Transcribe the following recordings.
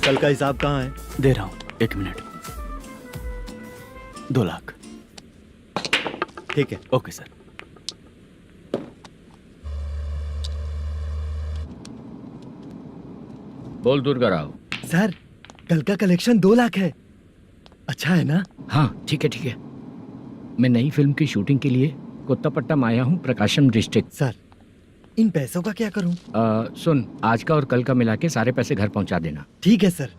कल का हिसाब कहाँ है? दे रहा हूँ, 1 मिनट। 2 लाख। ठीक है। Okay sir. बोल दूर कराओ। सर कल का कलेक्शन 2 लाख है। अच्छा है ना? हाँ ठीक है ठीक है। मैं नई फिल्म की शूटिंग के लिए कोत्तापट्टनम आया हूँ, प्रकाशम डिस्ट्रिक्ट। सर इन पैसों का क्या करूं? सुन, आज का और कल का मिला के सारे पैसे घर पहुँचा देना। ठीक है सर।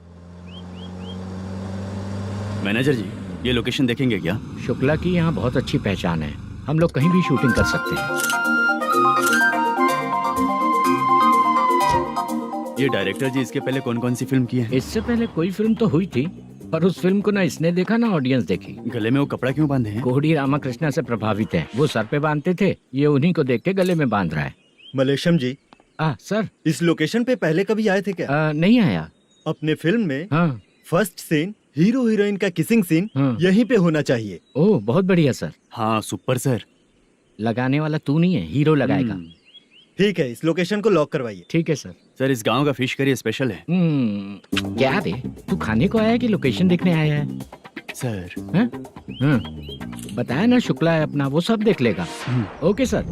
मैनेजर जी, ये लोकेशन देखेंगे क्या? शुक्ला की यहाँ बहुत अच्छी पहचान है, हम लोग कहीं भी शूटिंग कर सकते हैं। ये डायरेक्टर जी इसके पहले कौन कौन सी फिल्म की है? इससे पहले कोई फिल्म तो हुई थी, पर उस फिल्म को ना इसने देखा ना ऑडियंस देखी। गले में वो कपड़ा क्यों बांधे हैं? कोहड़ी रामाकृष्णा से प्रभावित है, वो सर पे बांधते थे, ये उन्हीं को देख के गले में बांध रहा है। मलेशम जी, सर इस लोकेशन पे पहले कभी आए थे क्या? नहीं आया। अपने फिल्म में हाँ। फर्स्ट सीन हीरो हीरोइन का किसिंग सीन हाँ। यहीं पे होना चाहिए। ओह बहुत बढ़िया सर। हाँ सुपर सर। लगाने वाला तू नहीं है, हीरो लगाएगा। ठीक है, इस लोकेशन को लॉक करवाइए। ठीक है सर। सर इस गांव का फिश करी स्पेशल है। क्या रे, तू खाने को आया है कि लोकेशन देखने आया है? सर बताया ना, शुक्ला है अपना, वो सब देख लेगा। Okay sir.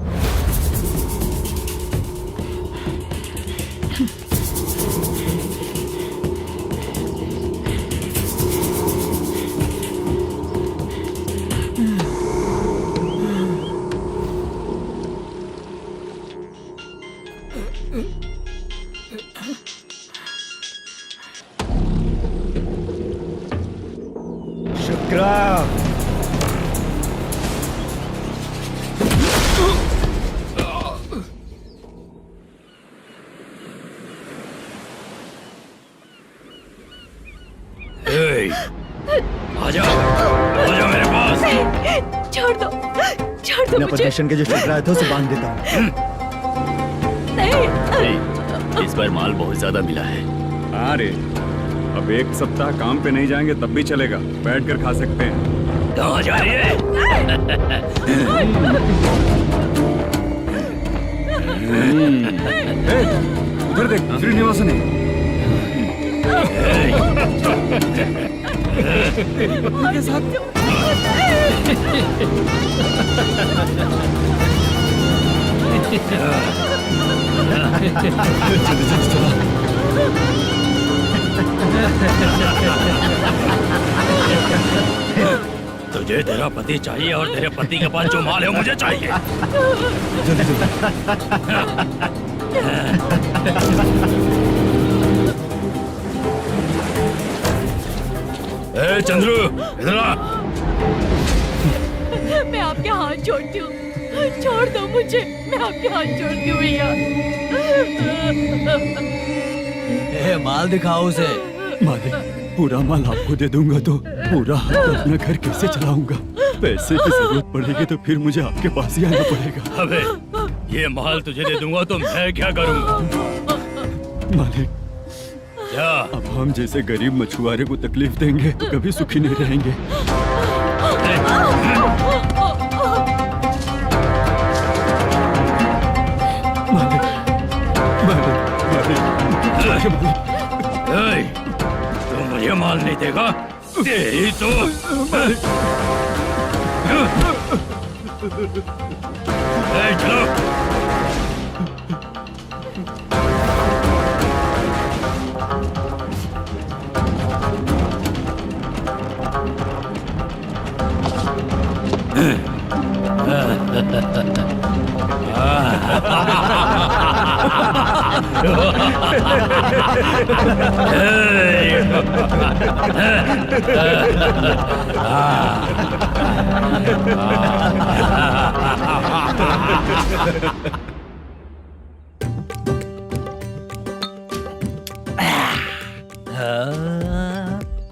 शुक्ला, आजा मेरे पास। छोड़ दो बिना मुझे। परमिशन के जो शुक्ला है तो उसे बांध देता हूँ। नहीं। इस बार माल बहुत ज्यादा मिला है। हाँ रे, अब 1 सप्ताह काम पे नहीं जाएंगे तब भी चलेगा, बैठ कर खा सकते हैं। कहाँ जा रही है? उधर देख, श्रीनिवासन है। उनके साथ तुझे तेरा पति चाहिए और तेरे पति के पास जो माल है वो मुझे चाहिए। ए चंद्रू, इधर आ। मैं आपके हाथ जोड़ती हूँ, छोड़ दो मुझे, मैं आपके हाथ जोड़ती हूँ भैया। माल दिखाओ उसे। मालिक, पूरा माल आपको दे दूंगा तो पूरा अपना घर कैसे चलाऊंगा? पैसे की जरूरत पड़ेगी तो फिर मुझे आपके पास ही आना पड़ेगा। अबे ये माल तुझे दे दूंगा तो मैं क्या करूंगा? मालिक, क्या? अब हम जैसे गरीब मछुआरे को तकलीफ देंगे तो कभी सुखी नहीं रहेंगे। मालिक, मालिक, मालिक, तू मुझे माल नहीं देगा तेरी तो। चलो।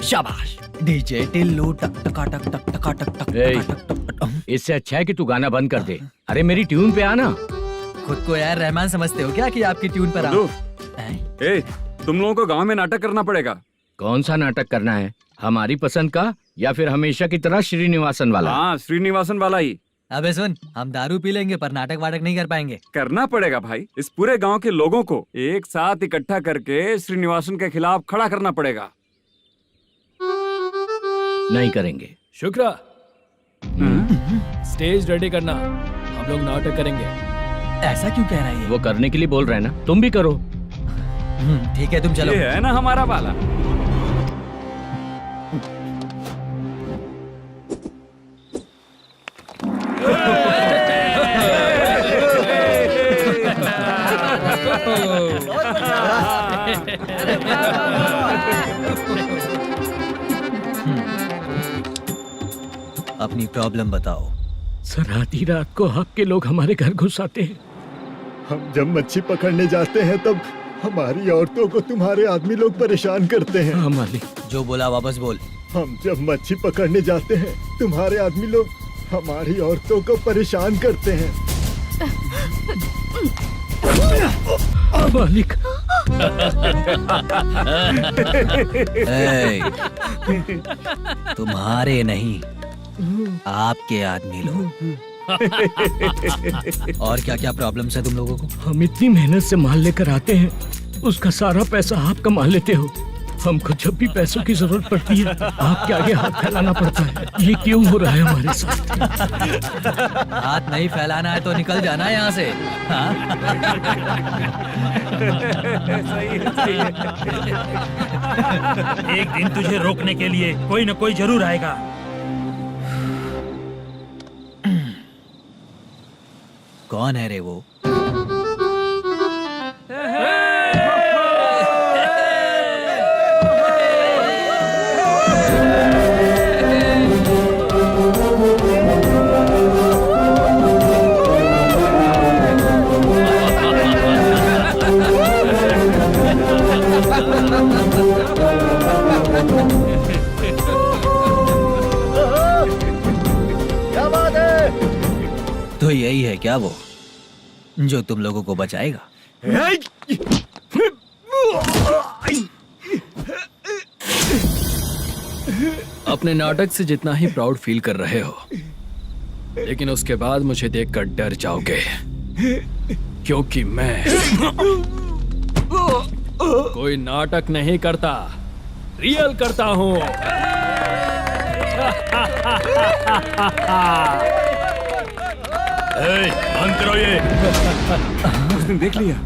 शाबाश। डीजे टिल्लू टक टका टक टक टका टक टक टक टक। इससे अच्छा है कि तू गाना बंद कर दे। अरे मेरी ट्यून पे आना। खुद को यार रहमान समझते हो क्या कि आपकी ट्यून पर आओ? ए, तुम लोगों को गांव में नाटक करना पड़ेगा। कौन सा नाटक करना है? हमारी पसंद का या फिर हमेशा की तरह श्रीनिवासन वाला? हाँ, श्रीनिवासन वाला ही। अबे सुन, हम दारू पी लेंगे पर नाटक वाटक नहीं कर पाएंगे। करना पड़ेगा भाई। इस पूरे गांव के लोगों को एक साथ इकट्ठा करके श्रीनिवासन के खिलाफ खड़ा करना पड़ेगा। नहीं करेंगे। शुक्रा, स्टेज रेडी करना, हम लोग नाटक करेंगे। ऐसा क्यों कह रहा है ये? वो करने के लिए बोल रहे हैं ना, तुम भी करो। ठीक है, तुम चलो। ये है ना हमारा वाला। अपनी प्रॉब्लम बताओ। सर, आधी रात को आपके लोग हमारे घर घुस आते हैं। हम जब मच्छी पकड़ने जाते हैं तब हमारी औरतों को तुम्हारे आदमी लोग परेशान करते हैं। हाँ मालिक। जो बोला वापस बोल। हम जब मच्छी पकड़ने जाते हैं तुम्हारे आदमी लोग हमारी औरतों को परेशान करते हैं। मालिक। ए, तुम्हारे नहीं, आपके आदमी लोग। और क्या क्या प्रॉब्लम्स है तुम लोगों को? हम इतनी मेहनत से माल लेकर आते हैं, उसका सारा पैसा आप कमा लेते हो। हमको जब भी पैसों की जरूरत पड़ती है आपके आगे हाथ फैलाना पड़ता है। ये क्यों हो रहा है हमारे साथ? हाथ नहीं फैलाना है तो निकल जाना है यहाँ से। हाँ? एक दिन तुझे रोकने के लिए कोई न कोई जरूर आएगा। कौन है रे वो? क्या बात है? तो यही है क्या वो जो तुम लोगों को बचाएगा? अपने नाटक से जितना ही प्राउड फील कर रहे हो, लेकिन उसके बाद मुझे देखकर डर जाओगे, क्योंकि मैं कोई नाटक नहीं करता, रियल करता हूँ। बंद करो ये। उसने देख लिया।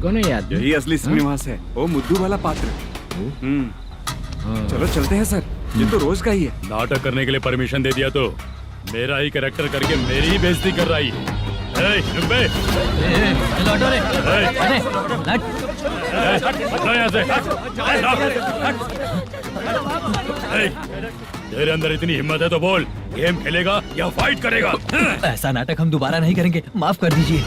कौन है याद? यही असली श्रीनिवास है, वो मुद्दू वाला पात्र। चलो चलते हैं सर, ये तो रोज का ही है। नाटक करने के लिए परमिशन दे दिया तो मेरा ही कैरेक्टर करके मेरी ही बेइज्जती कर रही है। रुक बे। लौटो रे। हटो यहाँ से। तेरे अंदर इतनी हिम्मत है तो बोल, गेम खेलेगा या फाइट करेगा? ऐसा नाटक हम दोबारा नहीं करेंगे, माफ कर दीजिए।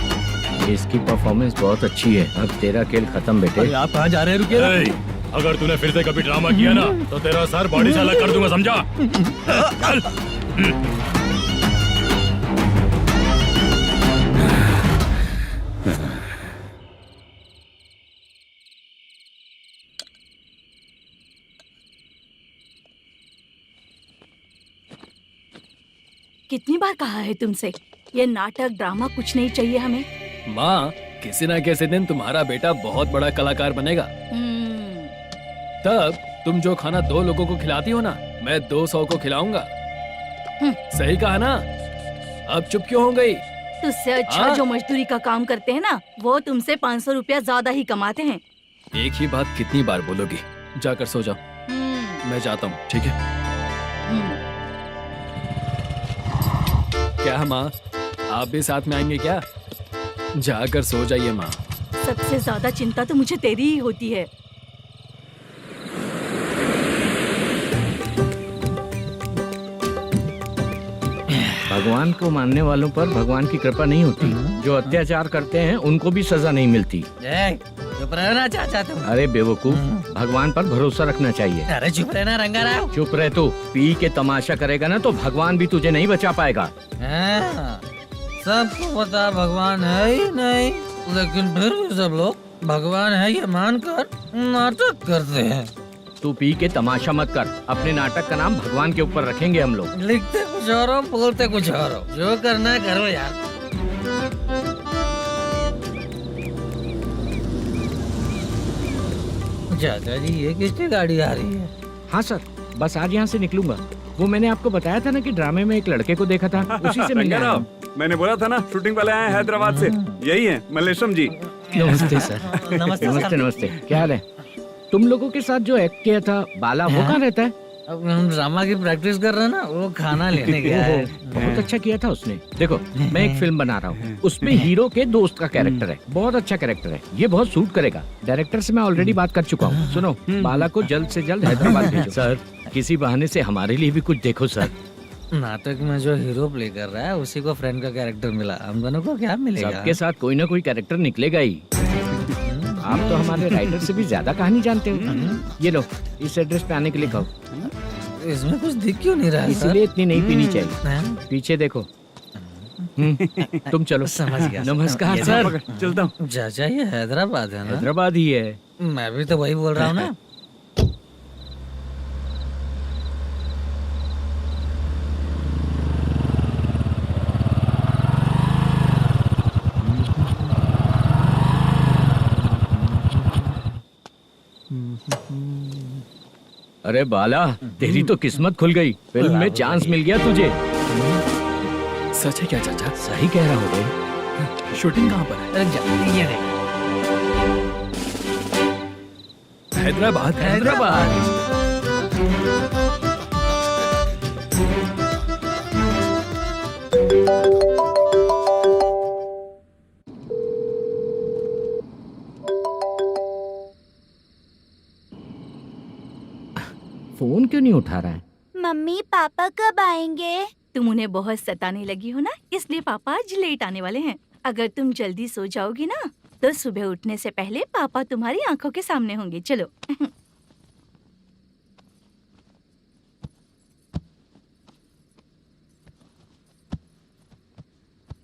इसकी परफॉर्मेंस बहुत अच्छी है। अब तेरा खेल खत्म बेटे। अरे आप कहाँ जा रहे हैं? रुकिए। अगर तूने फिर से कभी ड्रामा किया ना तो तेरा सर बॉडी से अलग कर दूंगा, समझा? चल। कितनी बार कहा है तुमसे, ये नाटक ड्रामा कुछ नहीं चाहिए हमें। माँ, किसी न किसी दिन तुम्हारा बेटा बहुत बड़ा कलाकार बनेगा। तब तुम जो खाना 2 लोगों को खिलाती हो ना, मैं 200 को खिलाऊंगा। सही कहा ना? अब चुप क्यों हो गई? तुझसे अच्छा जो मजदूरी का काम करते हैं ना, वो तुमसे 500 रुपया ज्यादा ही कमाते हैं। एक ही बात कितनी बार बोलोगी? जाकर सो जाओ, मैं जाता हूँ, ठीक है? क्या माँ, आप भी साथ में आएंगे क्या? जाकर सो जाइए माँ। सबसे ज्यादा चिंता तो मुझे तेरी ही होती है। भगवान को मानने वालों पर भगवान की कृपा नहीं होती। जो अत्याचार करते हैं उनको भी सजा नहीं मिलती। चुप रहना चाचा तुम। अरे बेवकूफ, भगवान पर भरोसा रखना चाहिए। अरे चुप रहना रंगा राव। चुप रह तू। पी के तमाशा करेगा ना तो भगवान भी तुझे नहीं बचा पाएगा। सबको पता भगवान है ही नहीं, लेकिन फिर भी सब लोग भगवान है ये मानकर नाटक करते हैं। तू पी के तमाशा मत कर। अपने नाटक का नाम भगवान के ऊपर रखेंगे हम लोग। लिखते कुछ और हो, बोलते कुछ और हो, जो करना है करो यार। चाचा जी, ये किसकी गाड़ी आ रही है? हाँ सर, बस आज यहाँ से निकलूंगा। वो मैंने आपको बताया था ना कि ड्रामे में एक लड़के को देखा था, उसी से मिलने आया हूँ। मैंने बोला था ना, शूटिंग वाले आए हैं हैदराबाद से। यही है मल्लेश्वरम जी। नमस्ते सर। नमस्ते नमस्ते सर। नमस्ते, क्या हाल है? तुम लोगों के साथ जो एक्ट किया था बाला, वो कहाँ रहता है? अब हम ड्रामा की प्रैक्टिस कर रहे हैं ना, वो खाना लेने गया है। बहुत अच्छा किया था उसने। देखो, मैं एक फिल्म बना रहा हूँ, उसमें हीरो के दोस्त का कैरेक्टर है। बहुत अच्छा कैरेक्टर है, ये बहुत सूट करेगा। डायरेक्टर से मैं ऑलरेडी बात कर चुका हूँ। सुनो, बाला को जल्द से जल्द हैदराबाद भेजो। सर, किसी बहाने से हमारे लिए भी कुछ देखो सर। नाटक में जो हीरो प्ले कर रहा है उसी को फ्रेंड का कैरेक्टर मिला, हम दोनों को क्या मिलेगा? सबके साथ कोई ना कोई कैरेक्टर निकलेगा ही। आप तो हमारे राइटर से भी ज्यादा कहानी जानते हो। ये लो, इस एड्रेस पे आने के लिए कहो। इसमें कुछ दिख क्यों नहीं रहा है सर? इसलिए इतनी नहीं पीनी चाहिए। हैं? पीछे देखो। तुम चलो। समझ गया। नमस्कार ये सर। चलता हूँ। चाचा, ये हैदराबाद है ना? हैदराबाद ही है। मैं भी तो वही बोल रहा हूँ ना। अरे बाला, तेरी तो किस्मत खुल गई। फिल्म में चांस मिल गया तुझे। सच है क्या चाचा? सही कह रहा हो भाई। शूटिंग कहाँ पर है? अरे ये देख। हैदराबाद। हैदराबाद। फोन क्यों नहीं उठा रहा है? मम्मी पापा कब आएंगे? तुम उन्हें बहुत सताने लगी हो ना, इसलिए पापा आज लेट आने वाले हैं। अगर तुम जल्दी सो जाओगी ना, तो सुबह उठने से पहले पापा तुम्हारी आंखों के सामने होंगे। चलो।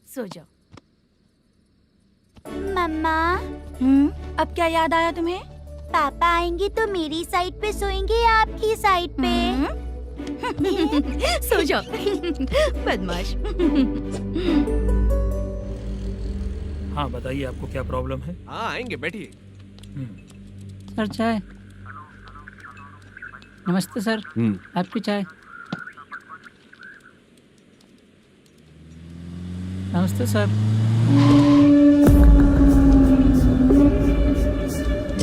सो जाओ। मम्मा, अब क्या याद आया तुम्हें? पापा आएंगे तो मेरी साइड पे सोएंगे या आपकी साइड पे? सो जाओ। बदमाश। हाँ बताइए, आपको क्या प्रॉब्लम है? हाँ आएंगे, बैठिए। सर चाय। नमस्ते सर, आपकी चाय। नमस्ते सर।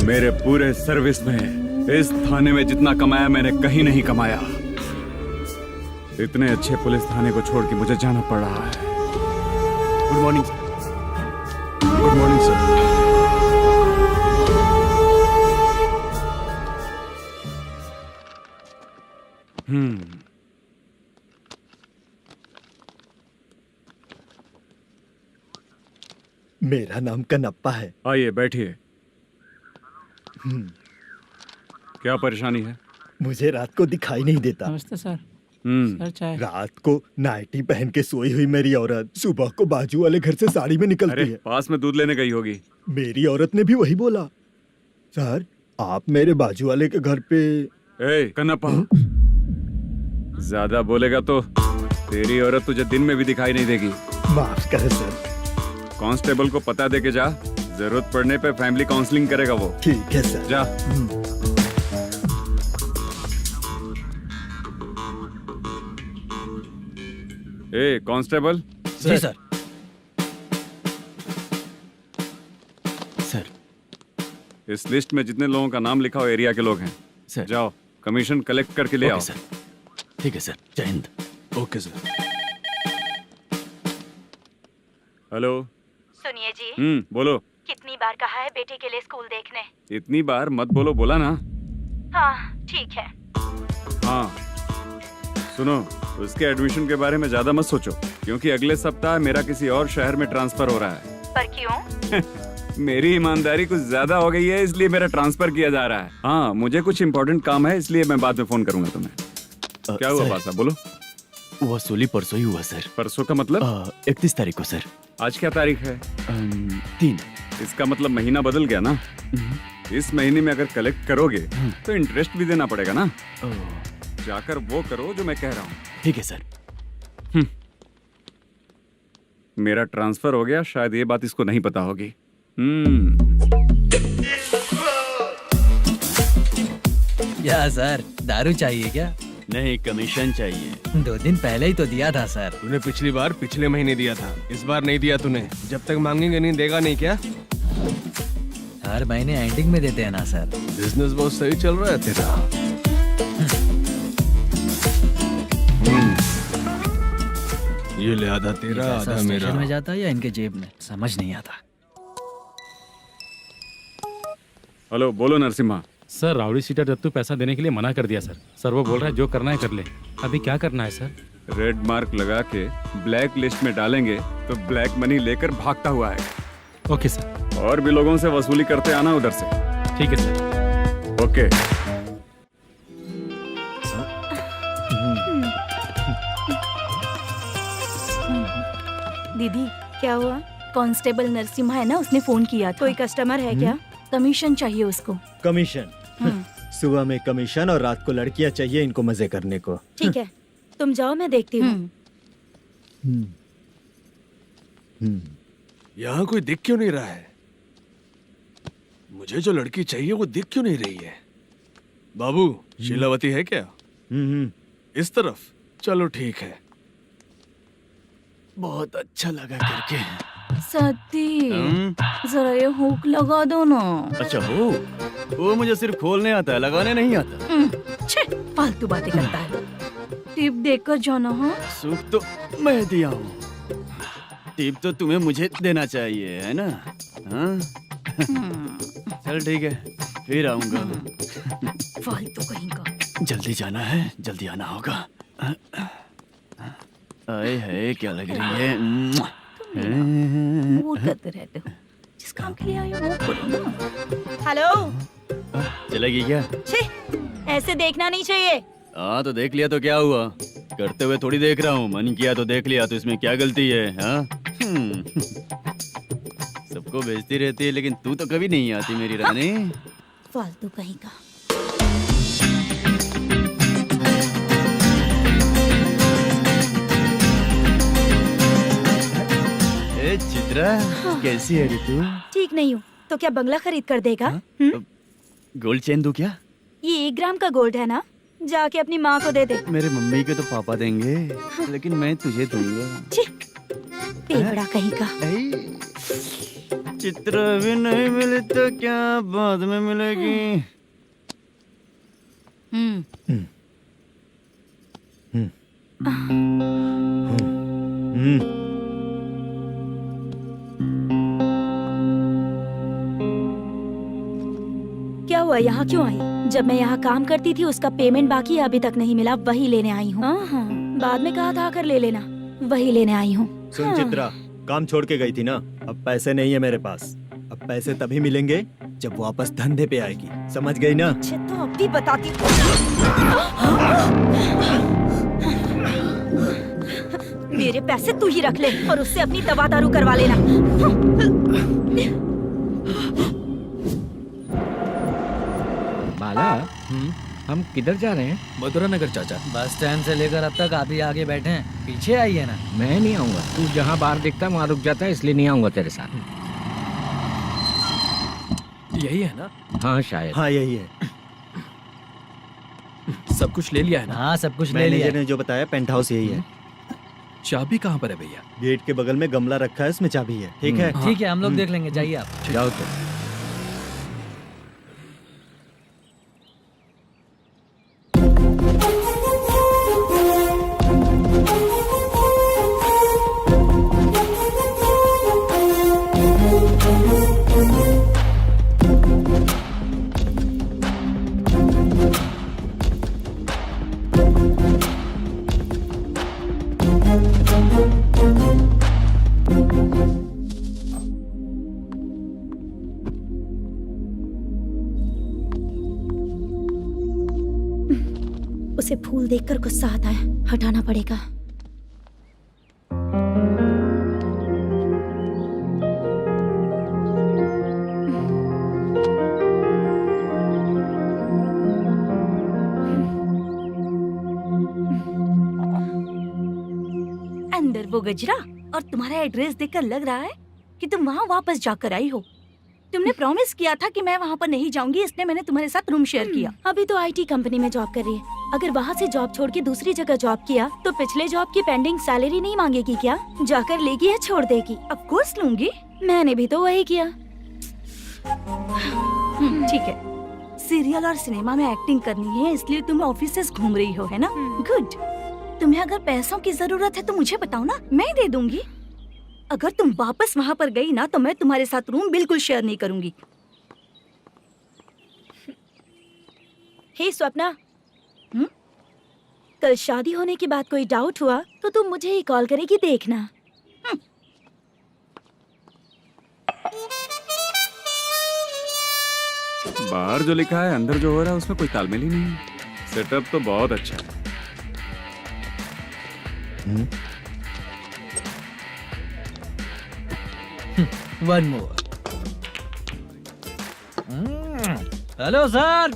मेरे पूरे सर्विस में इस थाने में जितना कमाया मैंने कहीं नहीं कमाया। इतने अच्छे पुलिस थाने को छोड़ के मुझे जाना पड़ रहा है। Good morning sir. Good morning sir. मेरा नाम कनप्पा है। आइए बैठिए। क्या परेशानी है? मुझे रात को दिखाई नहीं देता। नमस्ते सर। सर चाय। रात को नाइटी पहन के सोई हुई मेरी औरत सुबह को बाजू वाले घर से साड़ी में निकलती अरे है। पास में दूध लेने गई होगी। मेरी औरत ने भी वही बोला। सर, आप मेरे बाजू वाले के घर पे। ए कन्नप्पा, ज्यादा बोलेगा तो तेरी औरत तुझे दिन में भी दिखाई नहीं देगी। माफ करें सर। कांस्टेबल को पता दे के जा, जरूरत पड़ने पे फैमिली काउंसलिंग करेगा वो। ठीक है सर। जा। ए कांस्टेबल। जी सर। सर। इस लिस्ट में जितने लोगों का नाम लिखा हो एरिया के लोग हैं। सर। जाओ कमीशन कलेक्ट करके ले आओ। सर। ठीक है सर, जय हिंद। Okay sir. हेलो। सुनिए जी। बोलो। कितनी बार कहा है बेटे के लिए स्कूल देखने? इतनी बार मत बोलो, बोला ना। हाँ ठीक है। हाँ सुनो, उसके एडमिशन के बारे में ज्यादा मत सोचो, क्योंकि अगले सप्ताह मेरा किसी और शहर में ट्रांसफर हो रहा है। पर क्यों? मेरी ईमानदारी कुछ ज्यादा हो गई है, इसलिए मेरा ट्रांसफर किया जा रहा है। हाँ मुझे कुछ इम्पोर्टेंट काम है, इसलिए मैं बाद में फोन करूंगा तुम्हें। क्या हुआ पासा, बोलो। वसूली परसों ही हुआ सर। परसों का मतलब? 31 तारीख को सर। आज क्या तारीख है? 3। इसका मतलब महीना बदल गया ना। इस महीने में अगर कलेक्ट करोगे तो इंटरेस्ट भी देना पड़ेगा ना। जाकर वो करो जो मैं कह रहा हूँ। ठीक है सर। मेरा ट्रांसफर हो गया, शायद ये बात इसको नहीं पता होगी। क्या सर, दारू चाहिए क्या? नहीं, कमीशन चाहिए। 2 दिन पहले ही तो दिया था सर। तूने पिछली बार पिछले महीने दिया था, इस बार नहीं दिया तूने। जब तक मांगेंगे नहीं देगा नहीं क्या? हर महीने एंडिंग में देते हैं ना सर। बिजनेस बहुत सही चल रहा है तेरा। ये ले आधा तेरा, पैसा आधा मेरा। स्टेशन में जाता है या इनके जेब में, समझ नहीं आता। हेलो, बोलो Narasimha. Sir rowdy seater Dattu पैसा देने के लिए मना कर दिया सर। सर वो बोल रहा है जो करना है कर ले। अभी क्या करना है सर? रेड मार्क लगा के ब्लैक लिस्ट में डालेंगे तो ब्लैक मनी लेकर भागता हुआ आएगा। Okay sir. और भी लोगों से वसूली करते आना उधर से। ठीक है सर। ओके। दीदी क्या हुआ? कांस्टेबल नरसिम्हा है ना, उसने फोन किया था। कोई कस्टमर है क्या? कमीशन चाहिए उसको। कमीशन? सुबह में कमीशन और रात को लड़कियां चाहिए इनको मजे करने को। ठीक है, तुम जाओ, मैं देखती हूँ। यहाँ कोई दिख क्यों नहीं रहा है? मुझे जो लड़की चाहिए वो दिख क्यों नहीं रही है? बाबू, शीलावती है क्या? इस तरफ? चलो ठीक है। बहुत अच्छा लगा करके। सती जरा ये हुक लगा दो ना। अच्छा वो मुझे सिर्फ खोलने आता है, लगाने नहीं आता। छे, फालतू बातें करता है। टिप देकर जाना। हाँ, सुख तो मैं दिया हूँ, टिप तो तुम्हें मुझे देना चाहिए, है ना? हाँ? चल ठीक है, फिर आऊंगा। फालतू कहीं का। जल्दी जाना है, जल्दी आना होगा। आए है, क्या लग रही है? मूड करते रहते हो। जिस काम के लिए आए हो वो करो ना। हेलो, चलेगी क्या? छी, ऐसे देखना नहीं चाहिए। हाँ तो देख लिया तो क्या हुआ? करते हुए थोड़ी देख रहा हूँ, मन किया तो देख लिया, तो इसमें क्या गलती है? हाँ? सबको भेजती रहती है लेकिन तू तो कभी नहीं आती मेरी रानी। फालतू कहीं का। ए चित्रा, कैसी है रे तू? ठीक नहीं हूँ तो क्या बंगला खरीद कर देगा? गोल्ड चेन दूं क्या? ये 1 ग्राम का गोल्ड है ना, जाके अपनी माँ को दे दे। मेरे मम्मी के तो पापा देंगे, लेकिन मैं तुझे दूंगा। पेवड़ा कहीं का। चित्रा भी नहीं मिली तो क्या बाद में मिलेगी? क्या हुआ, यहाँ क्यों आई? जब मैं यहाँ काम करती थी उसका पेमेंट बाकी है, अभी तक नहीं मिला, वही लेने आई हूँ। बाद में कहा था आकर ले लेना, वही लेने आई हूँ। सुन चित्रा, काम छोड़ के गई थी ना, अब पैसे नहीं है मेरे पास। अब पैसे तभी मिलेंगे जब वापस धंधे पे आएगी, समझ गई ना? अच्छा तो अब भी बताती। मेरे पैसे तू ही रख ले और उससे अपनी दवा दारू करवा लेना। बाला, हम किधर जा रहे हैं? मथुरा नगर चाचा। बस स्टैंड से लेकर अब तक आप ही आगे बैठे हैं, पीछे आइए ना। मैं नहीं आऊंगा, तू जहाँ बाहर दिखता वहाँ रुक जाता है, इसलिए नहीं आऊंगा तेरे साथ। यही है ना? हाँ शायद। हाँ यही है। सब कुछ ले लिया है ना? हाँ सब कुछ ले लिया। मैनेजर ने जो बताया पेंट हाउस यही है। चाबी कहाँ पर है भैया? गेट के बगल में गमला रखा है, उसमें चाबी है। ठीक है? ठीक है, हम लोग देख लेंगे, जाइए आप। जाओ तो। उसे फूल देखकर गुस्सा आता है, हटाना पड़ेगा। सिलेंडर, वो गजरा और तुम्हारा एड्रेस देखकर लग रहा है कि तुम वहाँ वापस जाकर आई हो। तुमने प्रॉमिस किया था कि मैं वहाँ पर नहीं जाऊंगी, इसलिए मैंने तुम्हारे साथ रूम शेयर किया। अभी तो आईटी कंपनी में जॉब कर रही है। अगर वहाँ से जॉब छोड़ के दूसरी जगह जॉब किया तो पिछले जॉब की पेंडिंग सैलरी नहीं मांगेगी क्या? जाकर लेगी या छोड़ देगी? ऑफ कोर्स लूंगी। मैंने भी तो वही किया। ठीक है, सीरियल और सिनेमा में एक्टिंग करनी है, इसलिए तुम ऑफिसेस घूम रही हो, है ना? गुड। तुम्हें अगर पैसों की जरूरत है तो मुझे बताओ ना, मैं दे दूंगी। अगर तुम वापस वहाँ पर गई ना तो मैं तुम्हारे साथ रूम बिल्कुल शेयर नहीं करूंगी। हे स्वप्ना, कल शादी होने की बात कोई डाउट हुआ तो तुम मुझे ही कॉल करेगी, देखना। बाहर जो लिखा है अंदर जो हो रहा है उसमें कोई तालमेल ही नहीं है। सेटअप तो बहुत अच्छा है। One more. हेलो सर,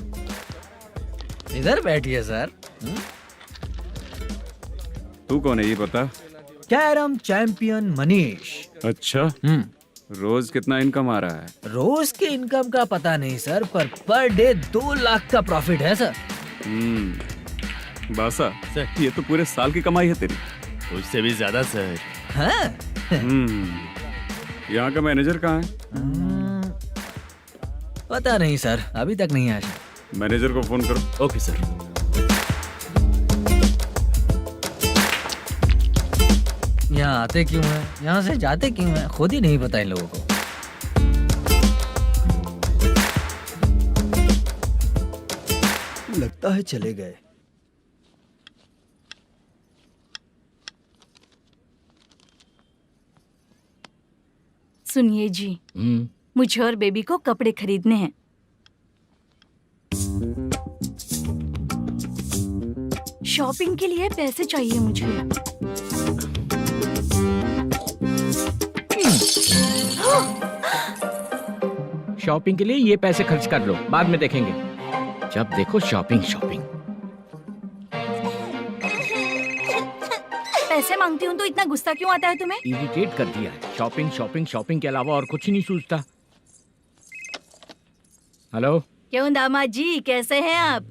इधर बैठिए सर। तू कौन है ये बता? Carrom champion Manish. अच्छा, रोज कितना इनकम आ रहा है? रोज के इनकम का पता नहीं सर, पर डे 2 लाख का प्रॉफिट है सर। बासा सर, ये तो पूरे साल की कमाई है तेरी। उससे भी ज्यादा सर। हाँ? यहाँ का मैनेजर कहाँ है? पता नहीं सर, अभी तक नहीं आया। मैनेजर को फोन करो। Okay sir. यहाँ आते क्यों हैं, यहाँ से जाते क्यों हैं, खुद ही नहीं पता इन लोगों को। लगता है चले गए। सुनिए जी, मुझे और बेबी को कपड़े खरीदने हैं। शॉपिंग के लिए पैसे चाहिए मुझे। शॉपिंग के लिए ये पैसे खर्च कर लो, बाद में देखेंगे। जब देखो शॉपिंग शॉपिंग। पैसे मांगती हूँ तो इतना गुस्सा क्यों आता है तुम्हें? इरिटेट कर दिया है। शॉपिंग शॉपिंग शॉपिंग के अलावा और कुछ नहीं सूझता। हेलो, क्यों दामाद जी, कैसे हैं आप?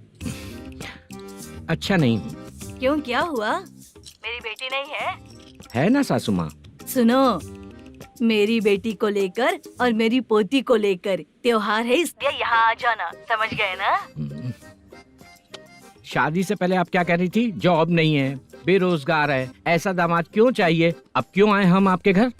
अच्छा नहीं। क्यों, क्या हुआ? मेरी बेटी नहीं है? है ना सासू माँ। सुनो, मेरी बेटी को लेकर और मेरी पोती को लेकर त्योहार है, इसलिए यहाँ आ जाना, समझ गए ना? शादी से पहले आप क्या कह रही थी? जॉब नहीं है, बेरोजगार है, ऐसा दामाद क्यों चाहिए? अब क्यों आए हम आपके घर?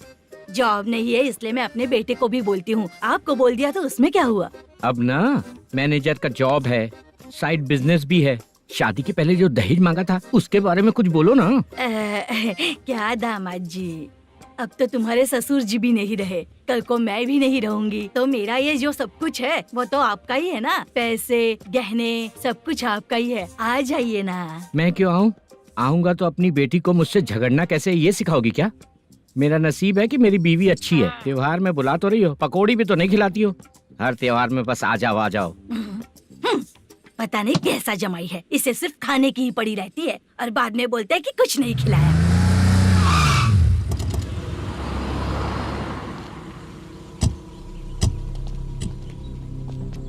जॉब नहीं है इसलिए मैं अपने बेटे को भी बोलती हूँ। आपको बोल दिया तो उसमें क्या हुआ? अब ना मैनेजर का जॉब है, साइड बिजनेस भी है। शादी के पहले जो दहेज मांगा था उसके बारे में कुछ बोलो ना। क्या दामाद जी, अब तो तुम्हारे ससुर जी भी नहीं रहे, कल को मैं भी नहीं रहूंगी, तो मेरा ये जो सब कुछ है वो तो आपका ही है ना। पैसे, गहने, सब कुछ आपका ही है। आ जाइए ना। मैं क्यों आऊँ? आऊंगा तो अपनी बेटी को मुझसे झगड़ना कैसे ये सिखाओगी क्या? मेरा नसीब है कि मेरी बीवी अच्छी है। त्योहार में बुला तो रही हो, पकौड़ी भी तो नहीं खिलाती हो। हर त्योहार में बस आ जाओ आ जाओ। पता नहीं कैसा जमाई है, इसे सिर्फ खाने की ही पड़ी रहती है और बाद में बोलते हैं कि कुछ नहीं खिलाया।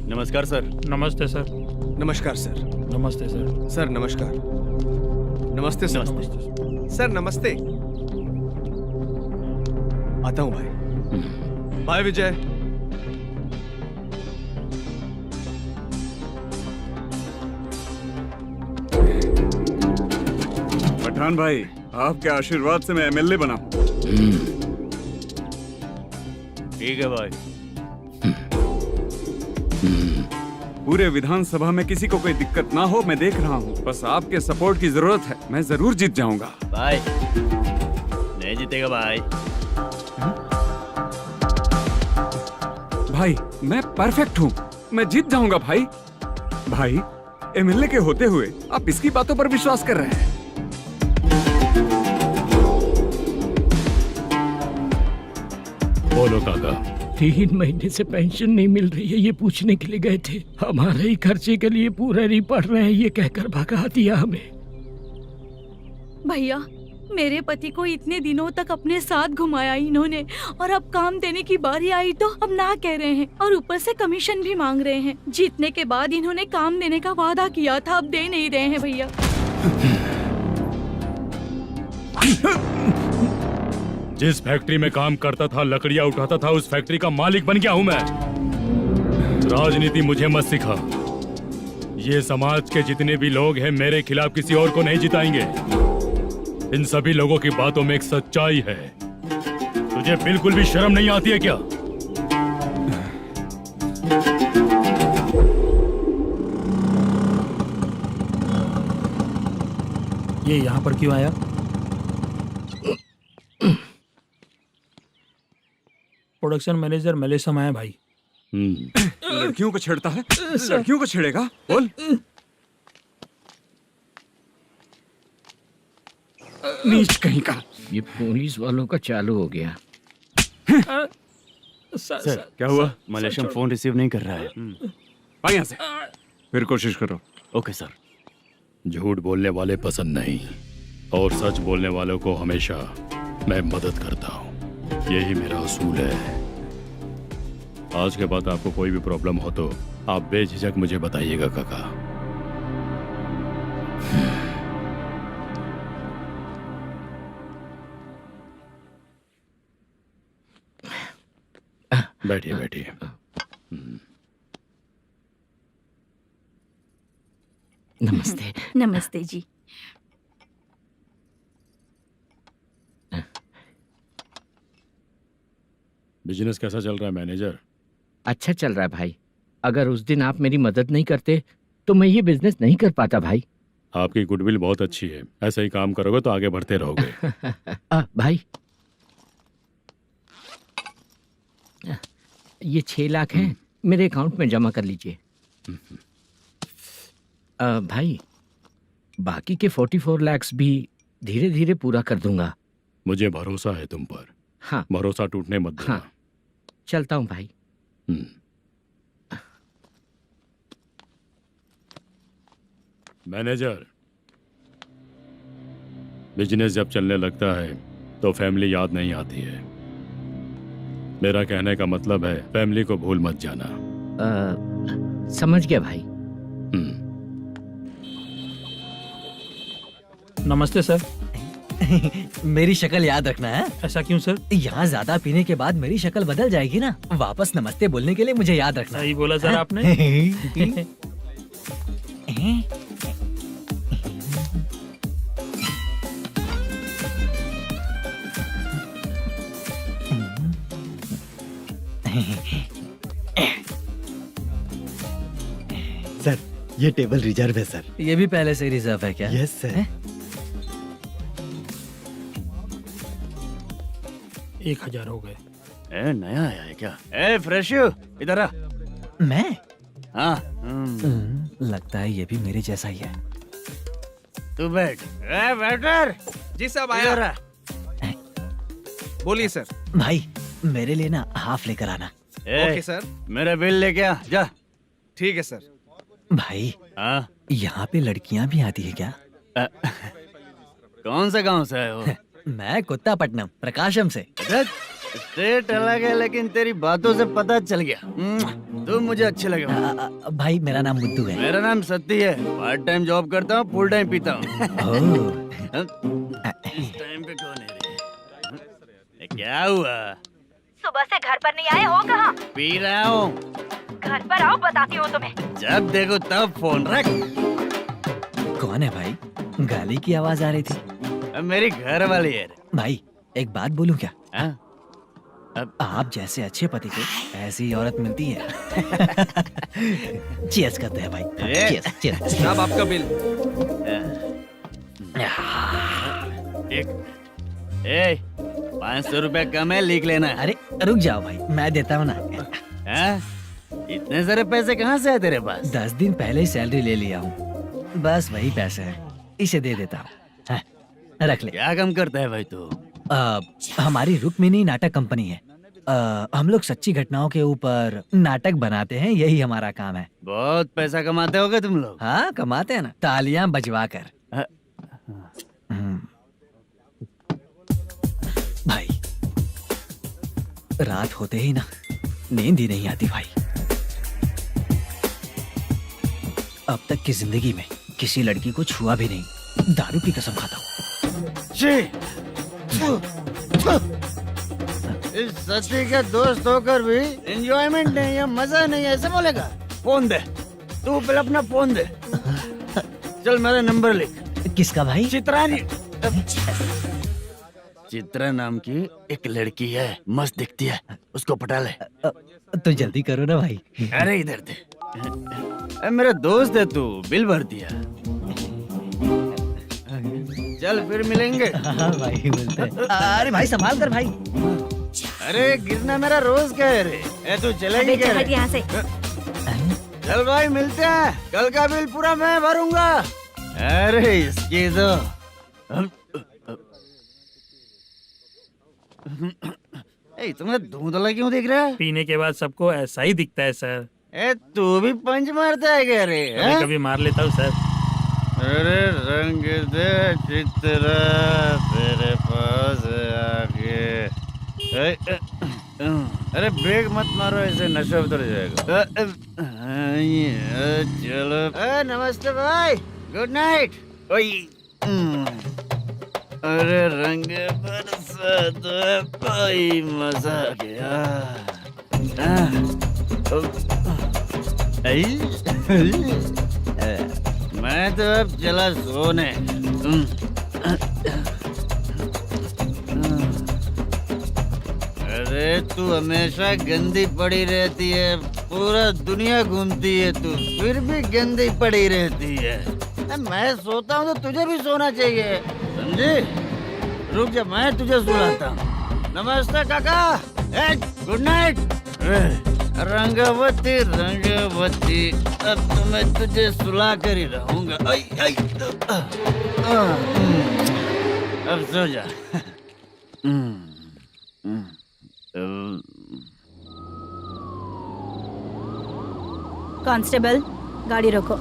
नमस्कार सर। नमस्ते सर। नमस्कार सर। नमस्ते सर। सर नमस्कार। नमस्ते सर। सर नमस्ते। आता हूँ भाई। बाय विजय। पठान भाई, आपके आशीर्वाद से मैं एमएलए बना हूँ। ठीक है भाई। पूरे विधानसभा में किसी को कोई दिक्कत ना हो, मैं देख रहा हूँ। बस आपके सपोर्ट की जरूरत है, मैं जरूर जीत जाऊंगा। भाई नहीं जीतेगा भाई। भाई मैं परफेक्ट हूँ, मैं जीत जाऊंगा भाई। भाई एमएलए के होते हुए आप इसकी बातों पर विश्वास कर रहे हैं? बोलो काका। 3 महीने से पेंशन नहीं मिल रही है, ये पूछने के लिए गए थे। हमारे ही खर्चे के लिए पूरा नहीं पड़ रहे हैं, ये कहकर भगा दिया हमें। भैया मेरे पति को इतने दिनों तक अपने साथ घुमाया इन्होंने, और अब काम देने की बारी आई तो अब ना कह रहे हैं, और ऊपर से कमीशन भी मांग रहे हैं। जीतने के बाद इन्होंने काम देने का वादा किया था, अब दे नहीं रहे हैं भैया। जिस फैक्ट्री में काम करता था, लकड़ियां उठाता था, उस फैक्ट्री का मालिक बन गया हूं मैं। राजनीति मुझे मत सिखा। ये समाज के जितने भी लोग हैं मेरे खिलाफ किसी और को नहीं जिताएंगे। इन सभी लोगों की बातों में एक सच्चाई है। तुझे बिल्कुल भी शर्म नहीं आती है क्या? ये यहाँ पर क्यों आया? प्रोडक्शन मैनेजर मलेशम आया भाई। लड़कियों को छेड़ता है, लड़कियों को छेड़ेगा? बोल। नीच कहीं का। ये पुलिस वालों का चालू हो गया। सर क्या हुआ? मलेशियन फोन रिसीव नहीं कर रहा है। आ यहाँ से। फिर कोशिश करो। Okay sir. झूठ बोलने वाले पसंद नहीं, और सच बोलने वालों को हमेशा मैं मदद करता हूँ। यही मेरा असूल है। आज के बाद आपको कोई भी प्रॉब्लम हो तो आप बेझिझक मुझे बताइएगा काका। बैठिए बैठिए। नमस्ते। नमस्ते जी। बिजनेस कैसा चल रहा है मैनेजर? अच्छा चल रहा है भाई। अगर उस दिन आप मेरी मदद नहीं करते तो मैं ये बिजनेस नहीं कर पाता भाई। आपकी गुडविल बहुत अच्छी है। ऐसा ही काम करोगे तो आगे बढ़ते रहोगे। भाई ये 6 लाख हैं, मेरे अकाउंट में जमा कर लीजिए। भाई बाकी के 44 लाख भी धीरे धीरे पूरा कर दूंगा। मुझे भरोसा है तुम पर। हाँ। भरोसा टूटने मत देना। हाँ। चलता हूँ भाई। मैनेजर, बिजनेस जब चलने लगता है तो फैमिली याद नहीं आती है। मेरा कहने का मतलब है फैमिली को भूल मत जाना। समझ गया भाई। नमस्ते सर। मेरी शक्ल याद रखना है। ऐसा क्यों सर? यहाँ ज्यादा पीने के बाद मेरी शक्ल बदल जाएगी ना। वापस नमस्ते बोलने के लिए मुझे याद रखना। सही बोला सर आपने। सर ये टेबल रिजर्व है सर। ये भी पहले से रिजर्व है क्या? Yes sir. 1000 हो गए। नया आया है क्या? फ्रेश इधर आ। मैं? हाँ। लगता है ये भी मेरे जैसा ही है। तू बैठ। वेटर। जी साहब आया। बोलिए सर। भाई मेरे लिए ना हाफ लेकर आना। Okay sir. मेरा बिल लेके आ जा। ठीक है सर। भाई यहाँ पे लड़कियाँ भी आती है क्या? कौन सा गांव से आए हो? मैं कुत्तापट्टनम प्रकाशम से। स्टेट अलग है लेकिन तेरी बातों से पता चल गया। तुम मुझे अच्छे लगे। भाई मेरा नाम मुद्दू है। मेरा नाम सत्ती है। पार्ट टाइम जॉब करता हूँ, फुल टाइम पीता हूँ। इस टाइम पे कौन है रे? क्या हुआ? सुबह से घर पर नहीं आए हो? कहाँ? पी रहा हूँ। घर पर आओ, बताती हूँ तुम्हें। जब देखो तब फोन रख। कौन है भाई? गाली की आवाज आ रही थी। मेरी घर वाली है। भाई एक बात बोलूं क्या? अब आप जैसे अच्छे पति को ऐसी औरत मिलती है। चीयर्स करते हैं भाई। Cheers cheers. साहब आपका बिल। एक 500 रुपया कम है, लिख लेना। अरे रुक जाओ भाई, मैं देता हूँ ना। इतने सारे पैसे कहाँ से आए तेरे पास? 10 दिन पहले ही सैलरी ले लिया हूँ। बस वही पैसे हैं, इसे दे देता हूँ। रख ले। क्या काम करता है भाई तू? हमारी रुक्मिनी नाटक कंपनी है। हम लोग सच्ची घटनाओं के ऊपर नाटक बनाते हैं, यही हमारा काम है। बहुत पैसा कमाते होगे तुम लोग। हाँ कमाते हैं ना, तालियां बजवा कर। भाई रात होते ही ना नींद ही नहीं आती भाई। अब तक की जिंदगी में किसी लड़की को छुआ भी नहीं, दारू की कसम खाता हूँ। इस सच्ची के दोस्त होकर भी एंजॉयमेंट नहीं है, मजा नहीं है, ऐसे बोलेगा? फोन दे, तू पहले अपना फोन दे। चल मेरा नंबर लिख। किसका भाई? चित्रानी। चित्रा नाम की एक लड़की है, मस्त दिखती है, उसको पटा ले। तो जल्दी करो ना भाई। अरे इधर दे। अरे मेरा दोस्त है तू, बिल भर दिया। चल फिर मिलेंगे। हाँ भाई मिलते हैं। अरे भाई संभाल कर भाई। अरे गिरना मेरा रोज का है रे। ए तू चलेगी क्या रे? यहाँ से। चल भाई मिलते हैं, कल का बिल पूरा मैं भरूंगा। अरे इसकी तो तुम्हें धुंधला क्यों दिख रहा है? पीने के बाद सबको ऐसा ही दिखता है सर। ए तू भी पंच मारता है क्या रे? कभी कभी मार लेता हूँ सर। अरे रंग दे चित्रा तेरे पास आके। अरे ब्रेक मत मारो, ऐसे नशा उतर जाएगा। चलो। नमस्ते भाई, गुड नाइट। अरे रंग बरसात भाई, मजा आ गया। मैं तो अब चला सोने। अरे तू हमेशा गंदी पड़ी रहती है, पूरा दुनिया घूमती है तू, फिर भी गंदी पड़ी रहती है। मैं सोता हूँ तो तुझे भी सोना चाहिए, समझे? रुक जा, मैं तुझे सुलाता हूँ। नमस्ते काका, गुड नाइट। रंगवती रंगवती, अब तो मैं तुझे सुला कर ही रहूंगा। अब सो जा। कांस्टेबल, गाड़ी रोको।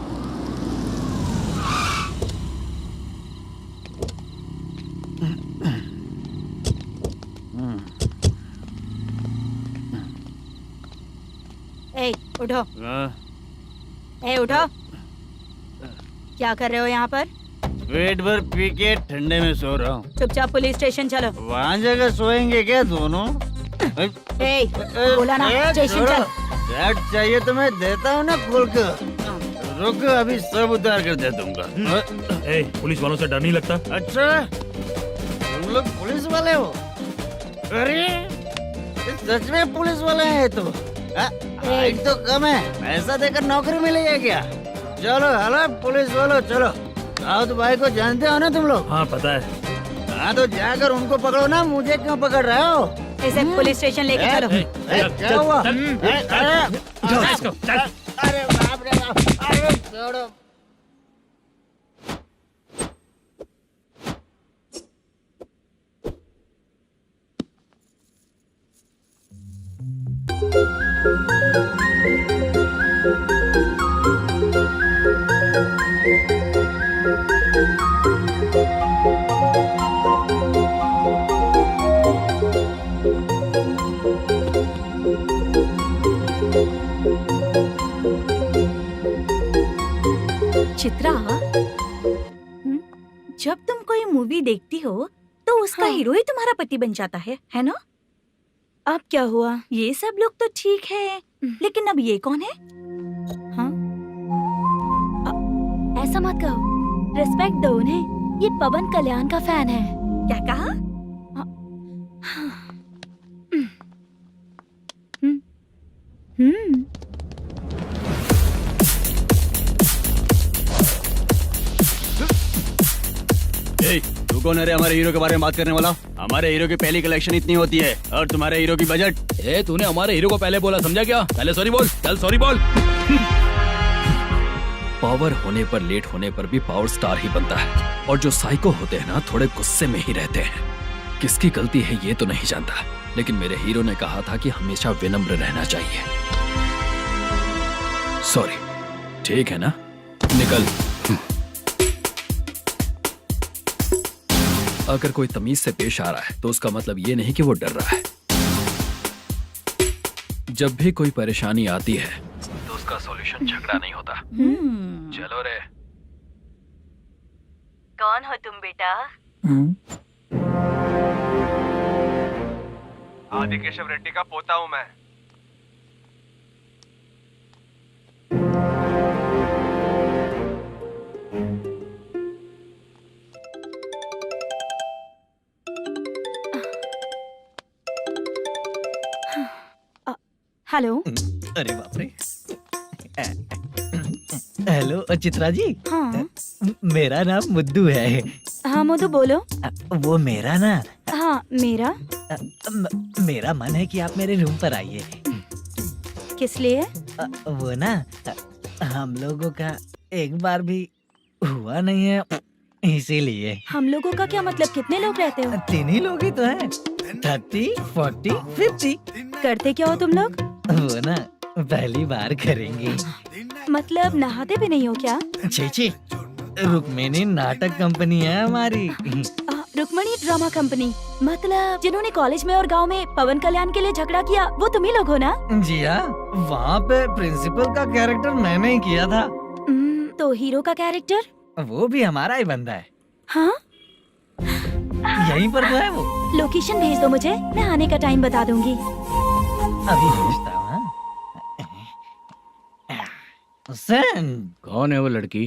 ए, उठो। ए, उठो। क्या कर रहे हो यहाँ पर? पेट भर पी के ठंडे में सो रहा हूँ। चुपचाप पुलिस स्टेशन चलो। वहाँ जगह सोएंगे क्या दोनों? ए, बोला ना स्टेशन चल। शर्ट चाहिए तो मैं देता हूँ ना खोल कर। रुक, अभी सब उतार कर दे दूंगा। ए, पुलिस वालों से डर नहीं लगता? अच्छा, तुम लोग पुलिस वाले हो? अरे सच में पुलिस वाले हैं तो? हाइट तो कम है, पैसा देकर नौकरी मिलेगी क्या? चलो हेलो पुलिस वालों, चलो। राउत भाई को जानते हो ना तुम लोग? हाँ पता है। हाँ तो जाकर उनको पकड़ो ना, मुझे क्यों पकड़ रहे हो? इसे पुलिस स्टेशन लेके चलो। क्या हुआ? चल। अरे बाप रे बाप, अरे छोड़ो। चित्रा, जब तुम कोई मूवी देखती हो तो उसका हीरो ही तुम्हारा पति बन जाता है ना? अब क्या हुआ? ये सब लोग तो ठीक है, लेकिन अब ये कौन है? हाँ? ऐसा मत कहो, रिस्पेक्ट दो उन्हें। ये पवन कल्याण का फैन है। क्या कहा? तू कौन है रे हमारे हीरो के बारे में बात करने वाला? हमारे हीरो की पहली कलेक्शन इतनी होती है और तुम्हारे हीरो की बजट। तूने हमारे हीरो को पहले बोला, समझा क्या? पहले सॉरी बोल, चल सॉरी बोल। पावर होने पर, लेट होने पर भी पावर स्टार ही बनता है। और जो साइको होते हैं ना, थोड़े गुस्से में ही रहते हैं। किसकी गलती है ये तो नहीं जानता, लेकिन मेरे हीरो ने कहा था कि हमेशा विनम्र रहना चाहिए। सॉरी, ठीक है ना? निकल। अगर कोई तमीज से पेश आ रहा है तो उसका मतलब ये नहीं कि वो डर रहा है। जब भी कोई परेशानी आती है तो उसका सॉल्यूशन झगड़ा नहीं होता। चलो रे। कौन हो तुम बेटा? आदि केशव रेड्डी का पोता हूँ मैं। हेलो। अरे बाप रे। हेलो चित्रा जी। हाँ मेरा नाम मुद्दू है। हाँ मधु बोलो। वो मेरा ना हाँ मेरा। मेरा मन है कि आप मेरे रूम पर आइए। किस लिए? वो ना हम लोगों का एक बार भी हुआ नहीं है, इसीलिए। हम लोगों का क्या मतलब? कितने लोग रहते हो? 3 ही लोग ही तो हैं। 30, 40, 50। करते क्या हो तुम लोग? वो ना पहली बार करेंगे। मतलब नहाते भी नहीं हो क्या? छी, रुक्मिणी नाटक कंपनी है हमारी। Rukmini drama company? मतलब जिन्होंने कॉलेज में और गांव में पवन कल्याण के लिए झगड़ा किया वो तुम ही लोग हो ना? जी हाँ, वहाँ पे प्रिंसिपल का कैरेक्टर मैंने ही किया था। तो हीरो का कैरेक्टर? वो भी हमारा ही बंदा है। हाँ यहीं पर तो है वो। लोकेशन भेज दो मुझे, मैं आने का टाइम बता दूंगी। अभी भेजता हूँ। कौन है वो लड़की?